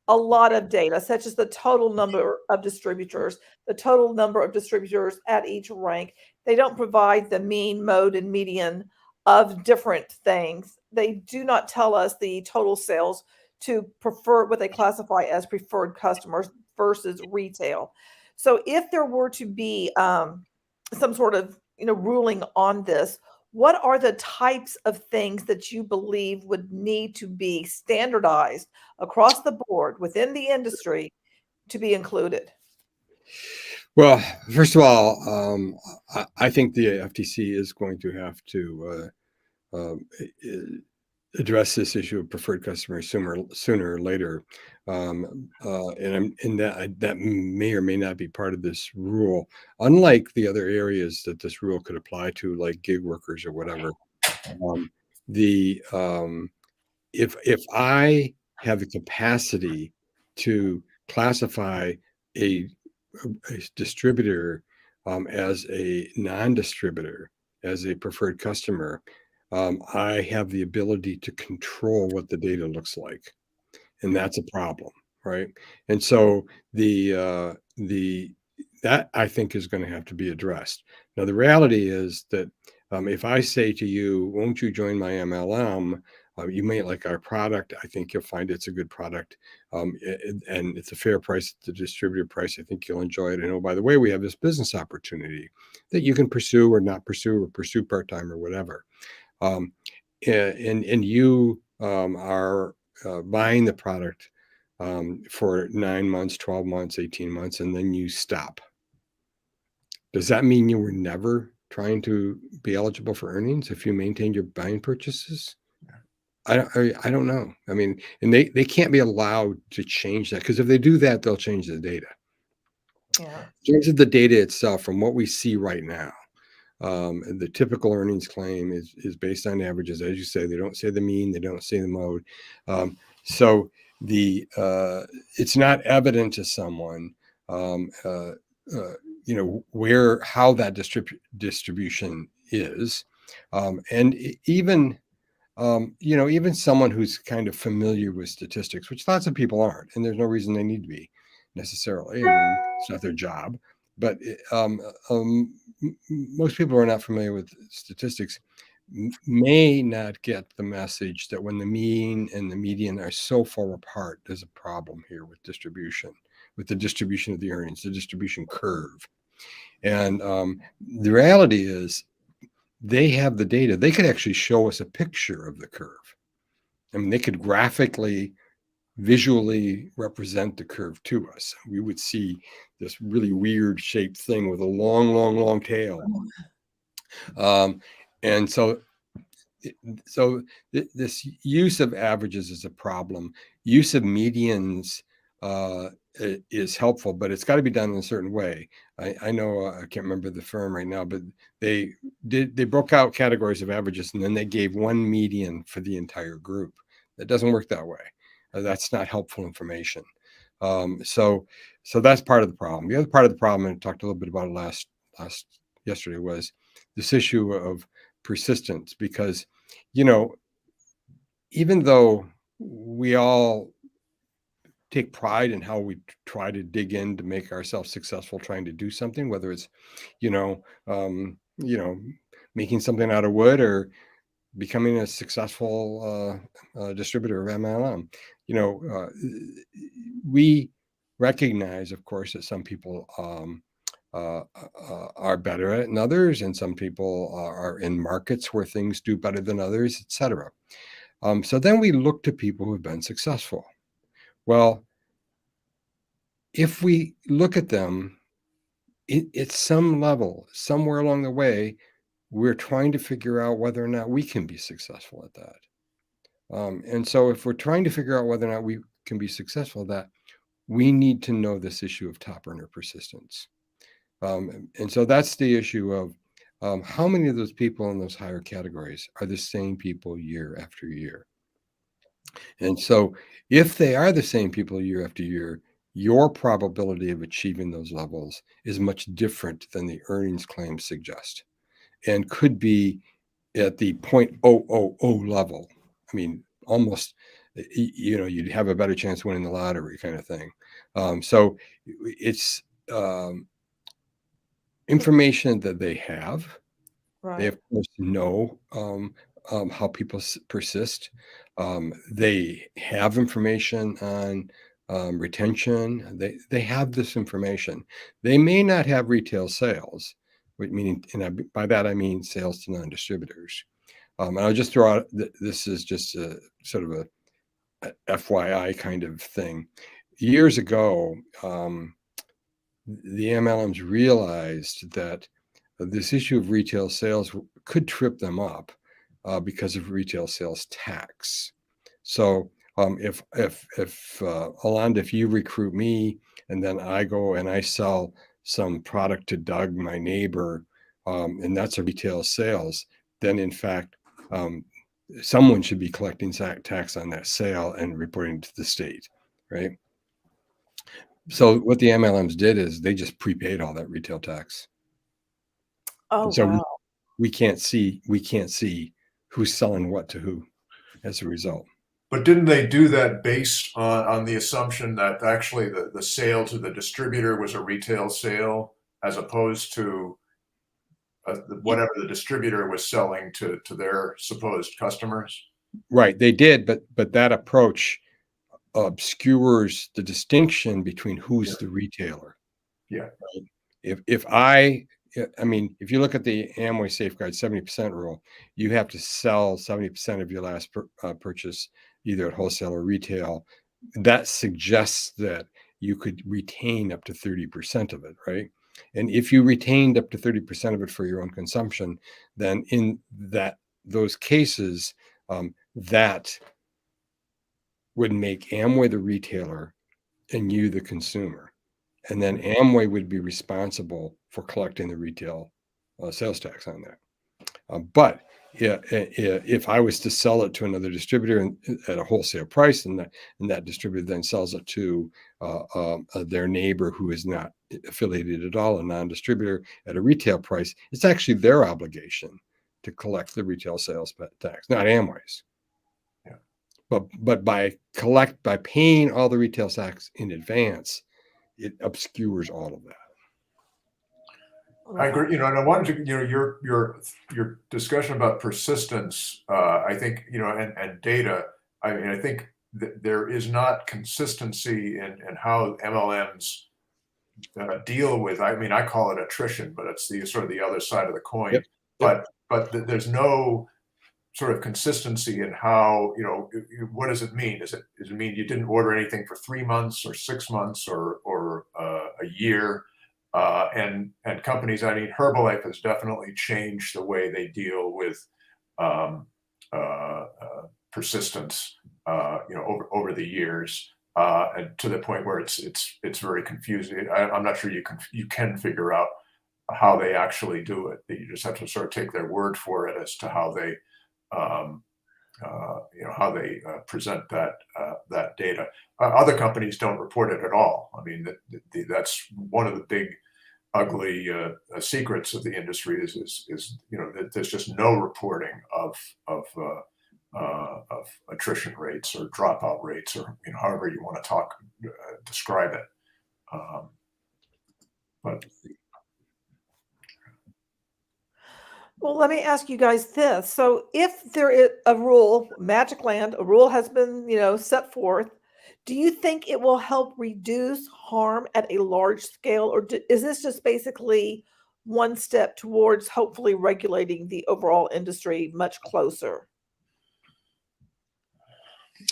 A: a lot of data, such as the total number of distributors, the total number of distributors at each rank. They don't provide the mean, mode, and median of different things. They do not tell us the total sales to prefer what they classify as preferred customers versus retail. So if there were to be some sort of ruling on this, what are the types of things that you believe would need to be standardized across the board within the industry to be included?
B: Well, first of all, I think the FTC is going to have to address this issue of preferred customers sooner or later, and that may or may not be part of this rule. Unlike the other areas that this rule could apply to, like gig workers or whatever, if I have the capacity to classify a distributor as a non-distributor, as a preferred customer, I have the ability to control what the data looks like, and that's a problem, right? And so that I think is going to have to be addressed. Now, the reality is that if I say to you, "Won't you join my MLM?" You may like our product. I think you'll find it's a good product, and it's a fair price, the distributor price. I think you'll enjoy it. And oh, by the way, we have this business opportunity that you can pursue or not pursue, or pursue part-time or whatever. Um, and you are buying the product for 9 months, 12 months, 18 months, and then you stop. Does that mean you were never trying to be eligible for earnings if you maintained your buying purchases? I don't know. I mean, and they can't be allowed to change that, because if they do that, they'll change the data.
A: Yeah.
B: In terms of the data itself, from what we see right now, the typical earnings claim is based on averages. As you say, they don't say the mean, they don't say the mode. So it's not evident to someone, how that distribution is. And even even someone who's kind of familiar with statistics, which lots of people aren't, and there's no reason they need to be necessarily. I mean, it's not their job, but most people who are not familiar with statistics may not get the message that when the mean and the median are so far apart, there's a problem here with distribution, with the distribution of the earnings, the distribution curve. And the reality is, they have the data. They could actually show us a picture of the curve. I mean, they could graphically, visually represent the curve to us. We would see this really weird shaped thing with a long, long, long tail. And so this use of averages is a problem. Use of medians is helpful, but it's got to be done in a certain way. I know, I can't remember the firm right now, but they broke out categories of averages, and then they gave one median for the entire group. That doesn't work that way. That's not helpful information. So that's part of the problem. The other part of the problem, and I talked a little bit about it yesterday, was this issue of persistence, because even though we all take pride in how we try to dig in to make ourselves successful trying to do something, whether it's making something out of wood or becoming a successful distributor of MLM, we recognize, of course, that some people are better at it than others, and some people are in markets where things do better than others, etc. So then we look to people who have been successful. Well, if we look at them, at some level, somewhere along the way, we're trying to figure out whether or not we can be successful at that. And so if we're trying to figure out whether or not we can be successful at that, we need to know this issue of top earner persistence. And so that's the issue of how many of those people in those higher categories are the same people year after year. And so if they are the same people year after year, your probability of achieving those levels is much different than the earnings claims suggest, and could be at the 0.000 level. I mean, almost, you'd have a better chance of winning the lottery kind of thing. So it's information that they have.
A: Right.
B: They, of course, know how people persist. They have information on retention. They have this information. They may not have retail sales, meaning, and by that I mean sales to non-distributors. And I'll just throw out, this is just a sort of a FYI kind of thing. Years ago, the MLMs realized that this issue of retail sales could trip them up because of retail sales tax. So if Alonda, if you recruit me and then I go and I sell some product to Doug, my neighbor, and that's a retail sales, then in fact, someone should be collecting tax on that sale and reporting to the state, right? So what the MLMs did is they just prepaid all that retail tax.
A: Oh,
B: So
A: wow.
B: we can't see who's selling what to who as a result.
C: But didn't they do that based on the assumption that actually the sale to the distributor was a retail sale as opposed to whatever the distributor was selling to their supposed customers?
B: Right, they did, but that approach obscures the distinction between who's the retailer.
C: Yeah.
B: If I mean, if you look at the Amway Safeguard 70% rule, you have to sell 70% of your last purchase either at wholesale or retail. That suggests that you could retain up to 30% of it, right? And if you retained up to 30% of it for your own consumption, then in those cases, that would make Amway the retailer and you the consumer. And then Amway would be responsible for collecting the retail sales tax on that. But if I was to sell it to another distributor at a wholesale price, and that distributor then sells it to their neighbor who is not affiliated at all, a non-distributor, at a retail price, it's actually their obligation to collect the retail sales tax, not Amway's.
C: Yeah.
B: But by paying all the retail tax in advance, it obscures all of that.
C: I agree. And I wanted to, your discussion about persistence, I think, and data. I mean, I think that there is not consistency in how MLMs deal with. I mean, I call it attrition, but it's the sort of the other side of the coin.
B: Yep.
C: But there's no sort of consistency in how, what does it mean? Does it mean you didn't order anything for 3 months or 6 months or a year? And companies, I mean, Herbalife has definitely changed the way they deal with persistence, over the years, and to the point where it's very confusing. I'm not sure you can figure out how they actually do it. You just have to sort of take their word for it as to how they present that data. Other companies don't report it at all. I mean, that's one of the big ugly secrets of the industry is that there's just no reporting of attrition rates or dropout rates, or however you want to describe it. But
A: well, let me ask you guys this. So if there is a rule, Magic Land, a rule has been, set forth, do you think it will help reduce harm at a large scale, or is this just basically one step towards hopefully regulating the overall industry much closer?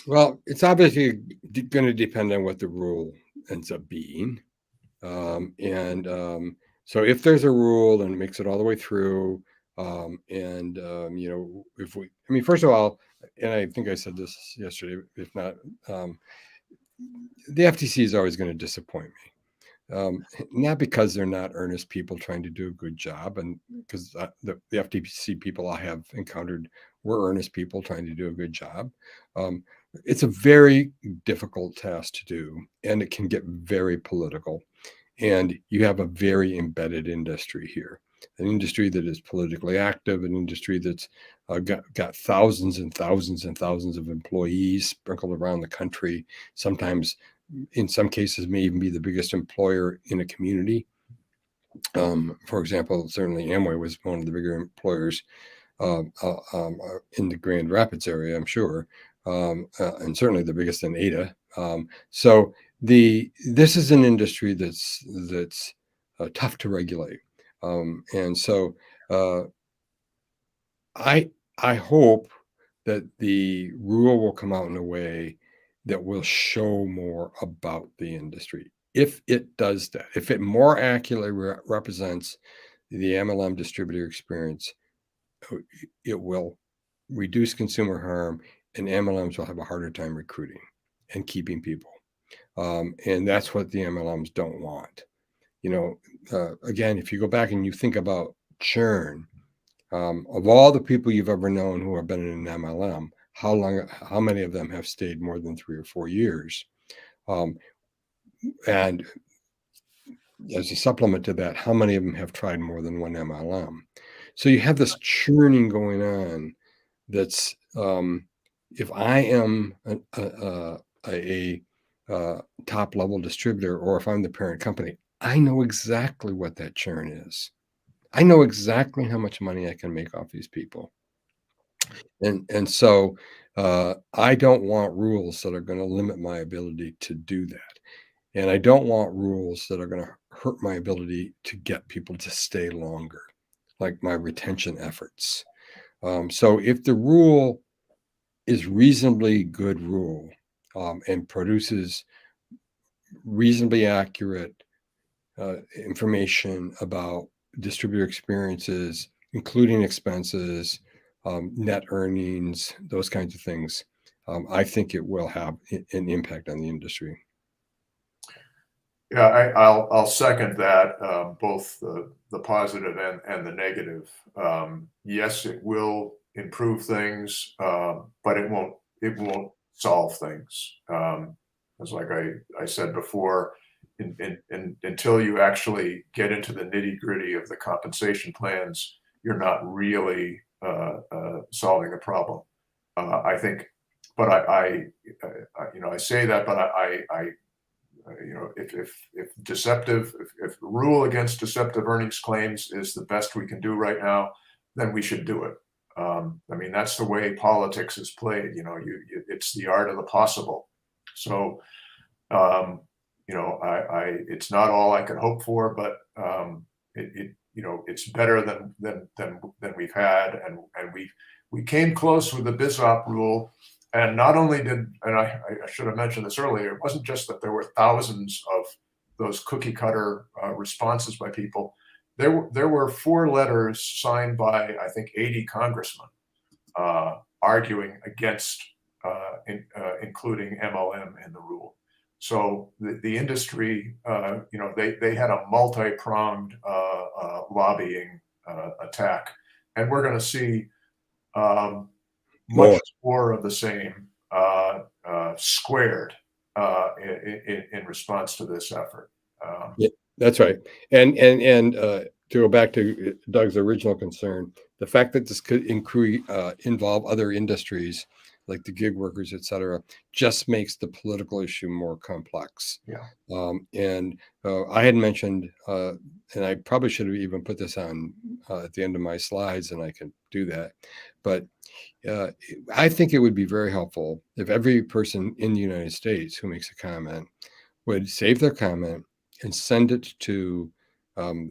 B: Well, it's obviously going to depend on what the rule ends up being. So if there's a rule and it makes it all the way through, first of all, and I think I said this yesterday, if not, the FTC is always going to disappoint me. Not because they're not earnest people trying to do a good job, and because the FTC people I have encountered were earnest people trying to do a good job. It's a very difficult task to do, and it can get very political. And you have a very embedded industry here, an industry that is politically active, an industry that's got thousands and thousands and thousands of employees sprinkled around the country. Sometimes, in some cases, may even be the biggest employer in a community. For example, certainly Amway was one of the bigger employers in the Grand Rapids area, I'm sure, and certainly the biggest in Ada. So this is an industry that's tough to regulate, and so I hope that the rule will come out in a way that will show more about the industry. If it does that, if it more accurately represents the MLM distributor experience, it will reduce consumer harm, and MLMs will have a harder time recruiting and keeping people. And that's what the MLMs don't want. Again, if you go back and you think about churn, of all the people you've ever known who have been in an MLM, how many of them have stayed more than 3 or 4 years? And as a supplement to that, how many of them have tried more than one MLM? So you have this churning going on. That's if I am a top level distributor, or if I'm the parent company, I know exactly what that churn is. I know exactly how much money I can make off these people. And so I don't want rules that are going to limit my ability to do that. And I don't want rules that are going to hurt my ability to get people to stay longer, like my retention efforts. So if the rule is reasonably good rule and produces reasonably accurate information about distributor experiences, including expenses, net earnings, those kinds of things, I think it will have an impact on the industry.
C: Yeah, I'll second that, both the positive and the negative. Yes, it will improve things, but it won't solve things. As like I said before, until you actually get into the nitty-gritty of the compensation plans, you're not really solving a problem. I think, but I say that, but if the rule against deceptive earnings claims is the best we can do right now, then we should do it. I mean, that's the way politics is played. It's the art of the possible. So, it's not all I could hope for, but it's better than we've had, and we came close with the BizOp rule. And not only and I should have mentioned this earlier, it wasn't just that there were thousands of those cookie cutter responses by people. There were 4 letters signed by, I think, 80 congressmen arguing against including MLM in the rule. So the industry, they had a multi-pronged lobbying attack, and we're going to see much more of the same squared in response to this effort.
B: Yeah, that's right. And to go back to Doug's original concern, the fact that this could involve other industries like the gig workers, et cetera, just makes the political issue more complex.
C: Yeah.
B: I had mentioned, and I probably should have even put this on at the end of my slides, and I can do that. But I think it would be very helpful if every person in the United States who makes a comment would save their comment and send it to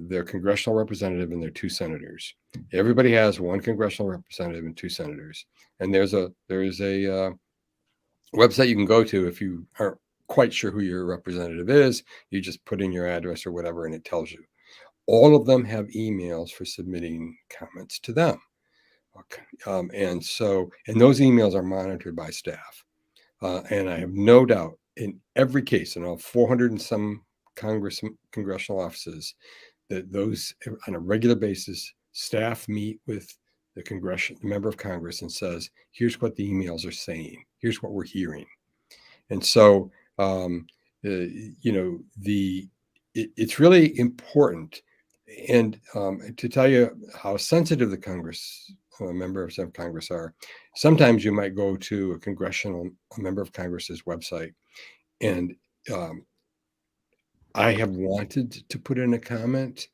B: their congressional representative and their 2 senators. Everybody has 1 congressional representative and 2 senators. And there is a website you can go to if you aren't quite sure who your representative is. You just put in your address or whatever, and it tells you. All of them have emails for submitting comments to them. Okay. And those emails are monitored by staff. And I have no doubt in every case, in all 400 and some congressional offices, that those on a regular basis, staff meet with the member of Congress and says, here's what the emails are saying. Here's what we're hearing. And so, it's really important. And to tell you how sensitive the members of Congress are, sometimes you might go to a member of Congress's website, and I have wanted to put in a comment,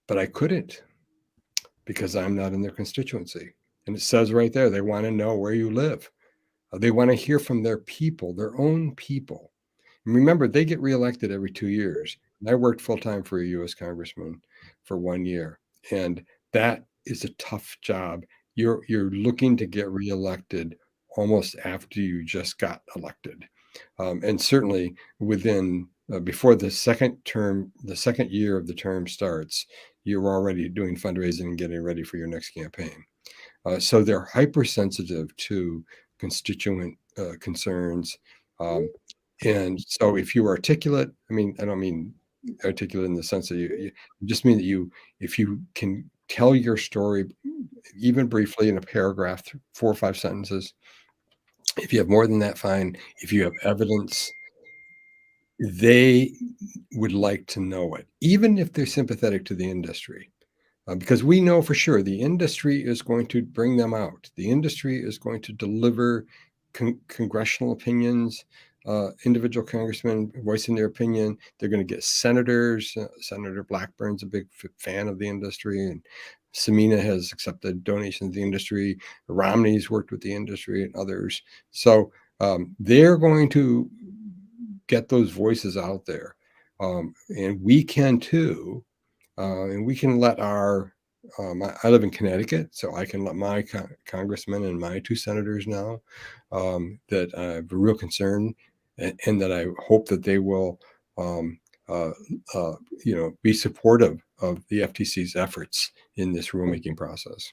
B: but I couldn't because I'm not in their constituency. And it says right there, they want to know where you live. They want to hear from their people, their own people. And remember, they get reelected every 2 years. And I worked full-time for a U.S. congressman for 1 year. And that is a tough job. You're looking to get reelected almost after you just got elected. And certainly before the second year of the term starts, you're already doing fundraising and getting ready for your next campaign. So they're hypersensitive to constituent concerns. And so if you articulate, I mean, I don't mean articulate in the sense that you just mean that if you can tell your story, even briefly in a paragraph, 4 or 5 sentences, if you have more than that, fine. If you have evidence, they would like to know it, even if they're sympathetic to the industry. Because we know for sure the industry is going to bring them out. The industry is going to deliver congressional opinions, individual congressmen voicing their opinion. They're going to get senators. Senator Blackburn's a big fan of the industry, and Samina has accepted donations to the industry. Romney's worked with the industry and others. So they're going to get those voices out there. And we can too. And we can let our, I live in Connecticut, so I can let my congressmen and my 2 senators know that I have a real concern, and that I hope that they will, be supportive of the FTC's efforts in this rulemaking process.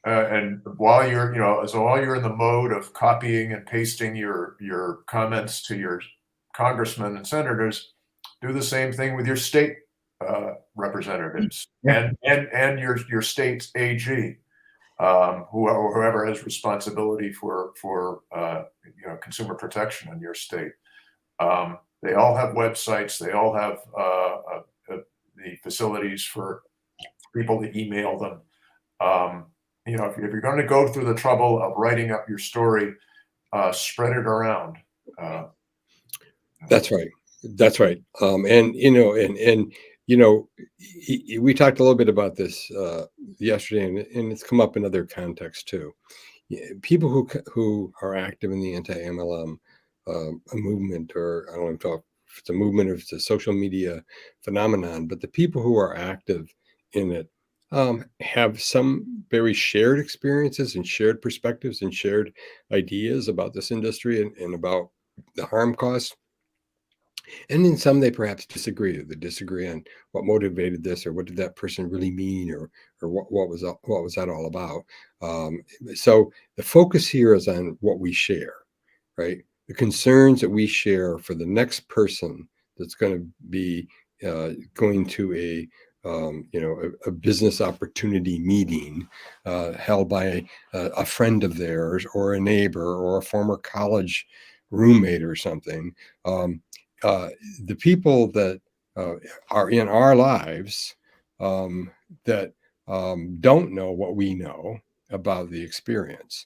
C: And while you're, so while you're in the mode of copying and pasting your comments to your congressmen and senators, do the same thing with your state representatives and your state's AG, whoever has responsibility for consumer protection in your state. They all have websites. They all have the facilities for people to email them. If you're going to go through the trouble of writing up your story, spread it around.
B: That's right. That's right. We talked a little bit about this yesterday, and it's come up in other contexts too. People who are active in the anti-MLM movement, or I don't know if it's a movement or if it's a social media phenomenon, but the people who are active in it have some very shared experiences and shared perspectives and shared ideas about this industry and about the harm caused. And in some, they perhaps disagree. They disagree on what motivated this, or what did that person really mean, or what was that all about. So the focus here is on what we share, right? The concerns that we share for the next person that's going to be going to a business opportunity meeting held by a friend of theirs, or a neighbor, or a former college roommate or something. The people that are in our lives that don't know what we know about the experience.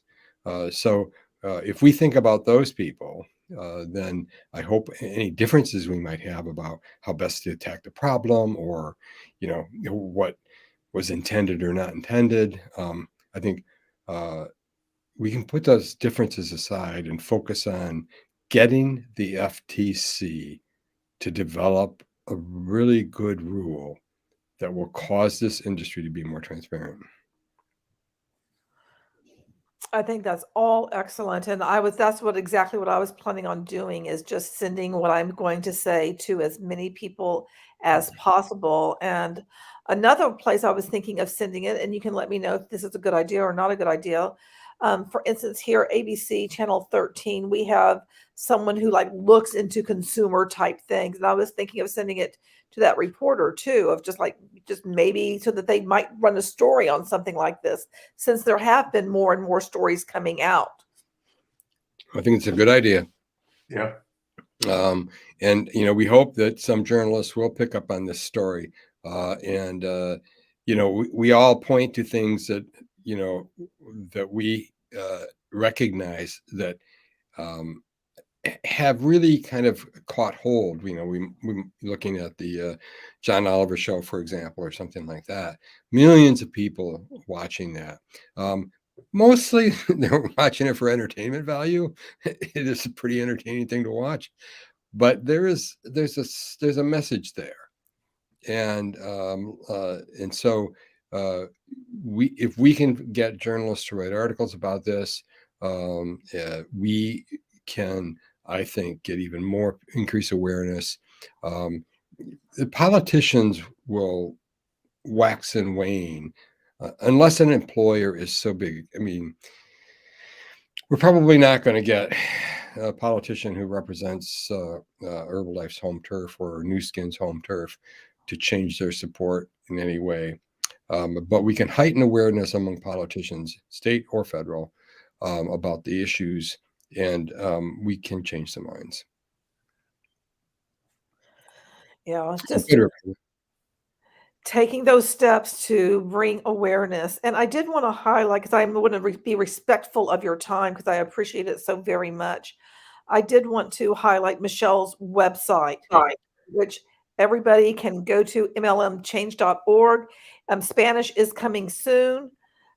B: So if we think about those people, then I hope any differences we might have about how best to attack the problem, or what was intended or not intended, I think we can put those differences aside and focus on getting the FTC to develop a really good rule that will cause this industry to be more transparent.
A: I think that's all excellent. And that's exactly what I was planning on doing, is just sending what I'm going to say to as many people as possible. And another place I was thinking of sending it, and you can let me know if this is a good idea or not a good idea. For instance, here, ABC Channel 13, we have someone who looks into consumer type things. And I was thinking of sending it to that reporter too, of just maybe so that they might run a story on something like this, since there have been more and more stories coming out.
B: I think it's a good idea.
C: Yeah.
B: And we hope that some journalists will pick up on this story. We all point to things that that we recognize that have really kind of caught hold. We looking at the John Oliver show, for example, or something like that. Millions of people watching that. Mostly they're watching it for entertainment value. It is a pretty entertaining thing to watch, but there's a message there, and so if we can get journalists to write articles about this, we can, I think, get even more increased awareness. The politicians will wax and wane unless an employer is so big. I mean, we're probably not going to get a politician who represents Herbalife's home turf or New Skin's home turf to change their support in any way. But we can heighten awareness among politicians, state or federal, about the issues, and we can change some minds.
A: Yeah, just taking those steps to bring awareness. And I did want to highlight, because I want to be respectful of your time, because I appreciate it so very much. I did want to highlight Michelle's website, which everybody can go to mlmchange.org. Spanish is coming soon,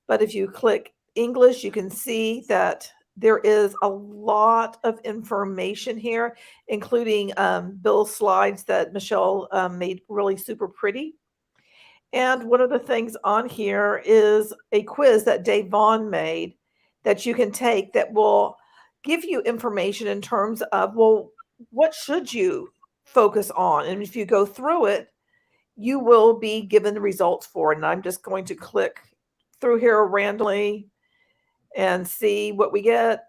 A: but if you click English, you can see that there is a lot of information here, including Bill's slides that Michelle made really super pretty. And one of the things on here is a quiz that Dave Vaughn made that you can take that will give you information in terms of, well, what should you focus on? And if you go through it, you will be given the results for it. And I'm just going to click through here randomly and see what we get.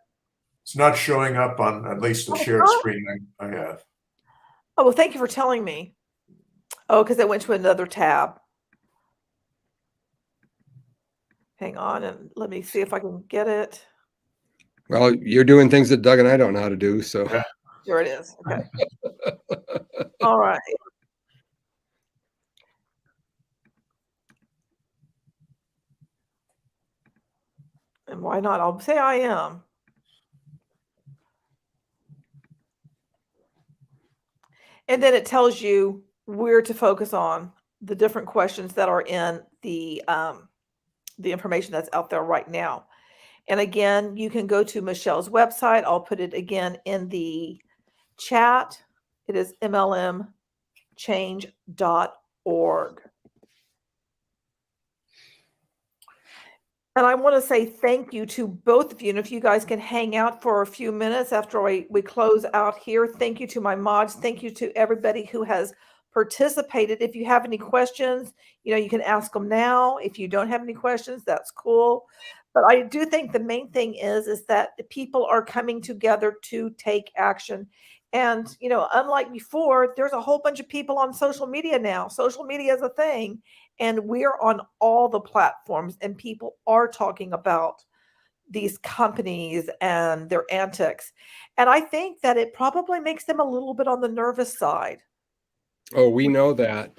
C: It's not showing up on at least the shared screen I have.
A: Oh, well, thank you for telling me. Oh, because I went to another tab. Hang on, and let me see if I can get it.
B: Well, you're doing things that Doug and I don't know how to do, so.
C: Yeah.
A: Here it is. Okay. All right. And why not? I'll say I am. And then it tells you where to focus on the different questions that are in the information that's out there right now. And again, you can go to Michelle's website. I'll put it again in the chat. It is mlmchange.org. And I want to say thank you to both of you. And if you guys can hang out for a few minutes after we close out here, thank you to my mods. Thank you to everybody who has participated. If you have any questions, you can ask them now. If you don't have any questions, that's cool. But I do think the main thing is that the people are coming together to take action. And, unlike before, there's a whole bunch of people on social media now. Social media is a thing. And we're on all the platforms, and people are talking about these companies and their antics. And I think that it probably makes them a little bit on the nervous side.
B: Oh, we know that.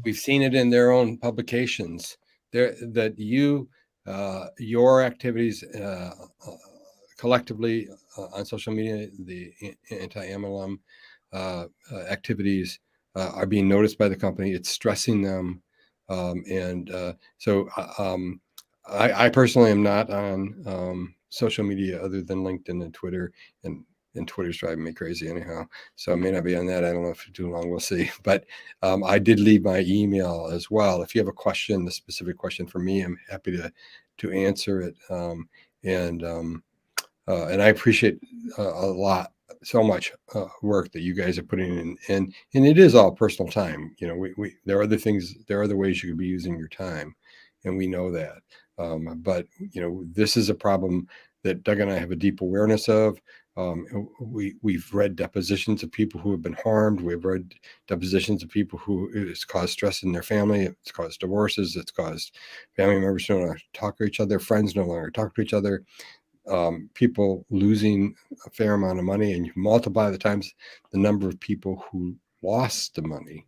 B: We've seen it in their own publications. That your activities collectively on social media, the anti-mlm activities are being noticed by the company. It's stressing them. So I personally am not on social media other than LinkedIn and Twitter, and Twitter's driving me crazy anyhow. So I may not be on that. I don't know if too long, we'll see. But I did leave my email as well. If you have a question, a specific question for me, I'm happy to answer it. And I appreciate a lot, so much work that you guys are putting in, and it is all personal time. There are other things, there are other ways you could be using your time, and we know that. But this is a problem that Doug and I have a deep awareness of. We've read depositions of people who have been harmed. We've read depositions of people who it's caused stress in their family. It's caused divorces. It's caused family members no longer talk to each other. Friends no longer talk to each other. People losing a fair amount of money, and you multiply the number of people who lost the money.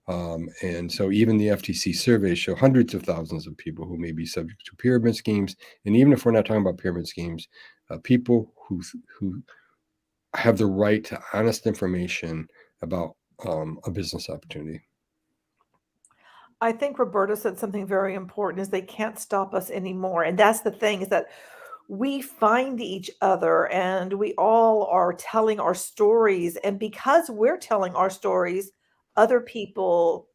B: And so even the FTC surveys show hundreds of thousands of people who may be subject to pyramid schemes. And even if we're not talking about pyramid schemes, people who have the right to honest information about a business opportunity.
A: I think Roberta said something very important, is they can't stop us anymore. And that's the thing, is that we find each other and we all are telling our stories. And because we're telling our stories, other people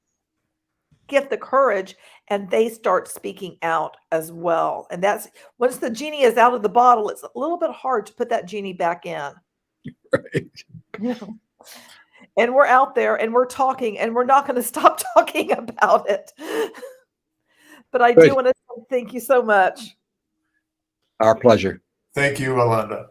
A: get the courage and they start speaking out as well. And that's, once the genie is out of the bottle, it's a little bit hard to put that genie back in.
B: Right.
A: And we're out there and we're talking, and we're not going to stop talking about it. But I
B: Good.
A: do want to thank you so much.
B: Our pleasure.
C: Thank you, Alanda.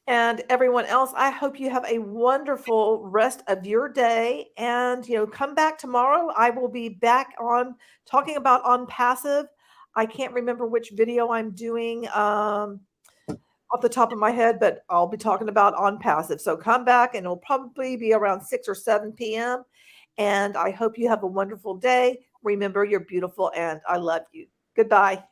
A: And everyone else, I hope you have a wonderful rest of your day. And, come back tomorrow. I will be back on talking about on passive. I can't remember which video I'm doing off the top of my head, but I'll be talking about on passive. So come back, and it'll probably be around 6 or 7 p.m. And I hope you have a wonderful day. Remember, you're beautiful and I love you. Goodbye.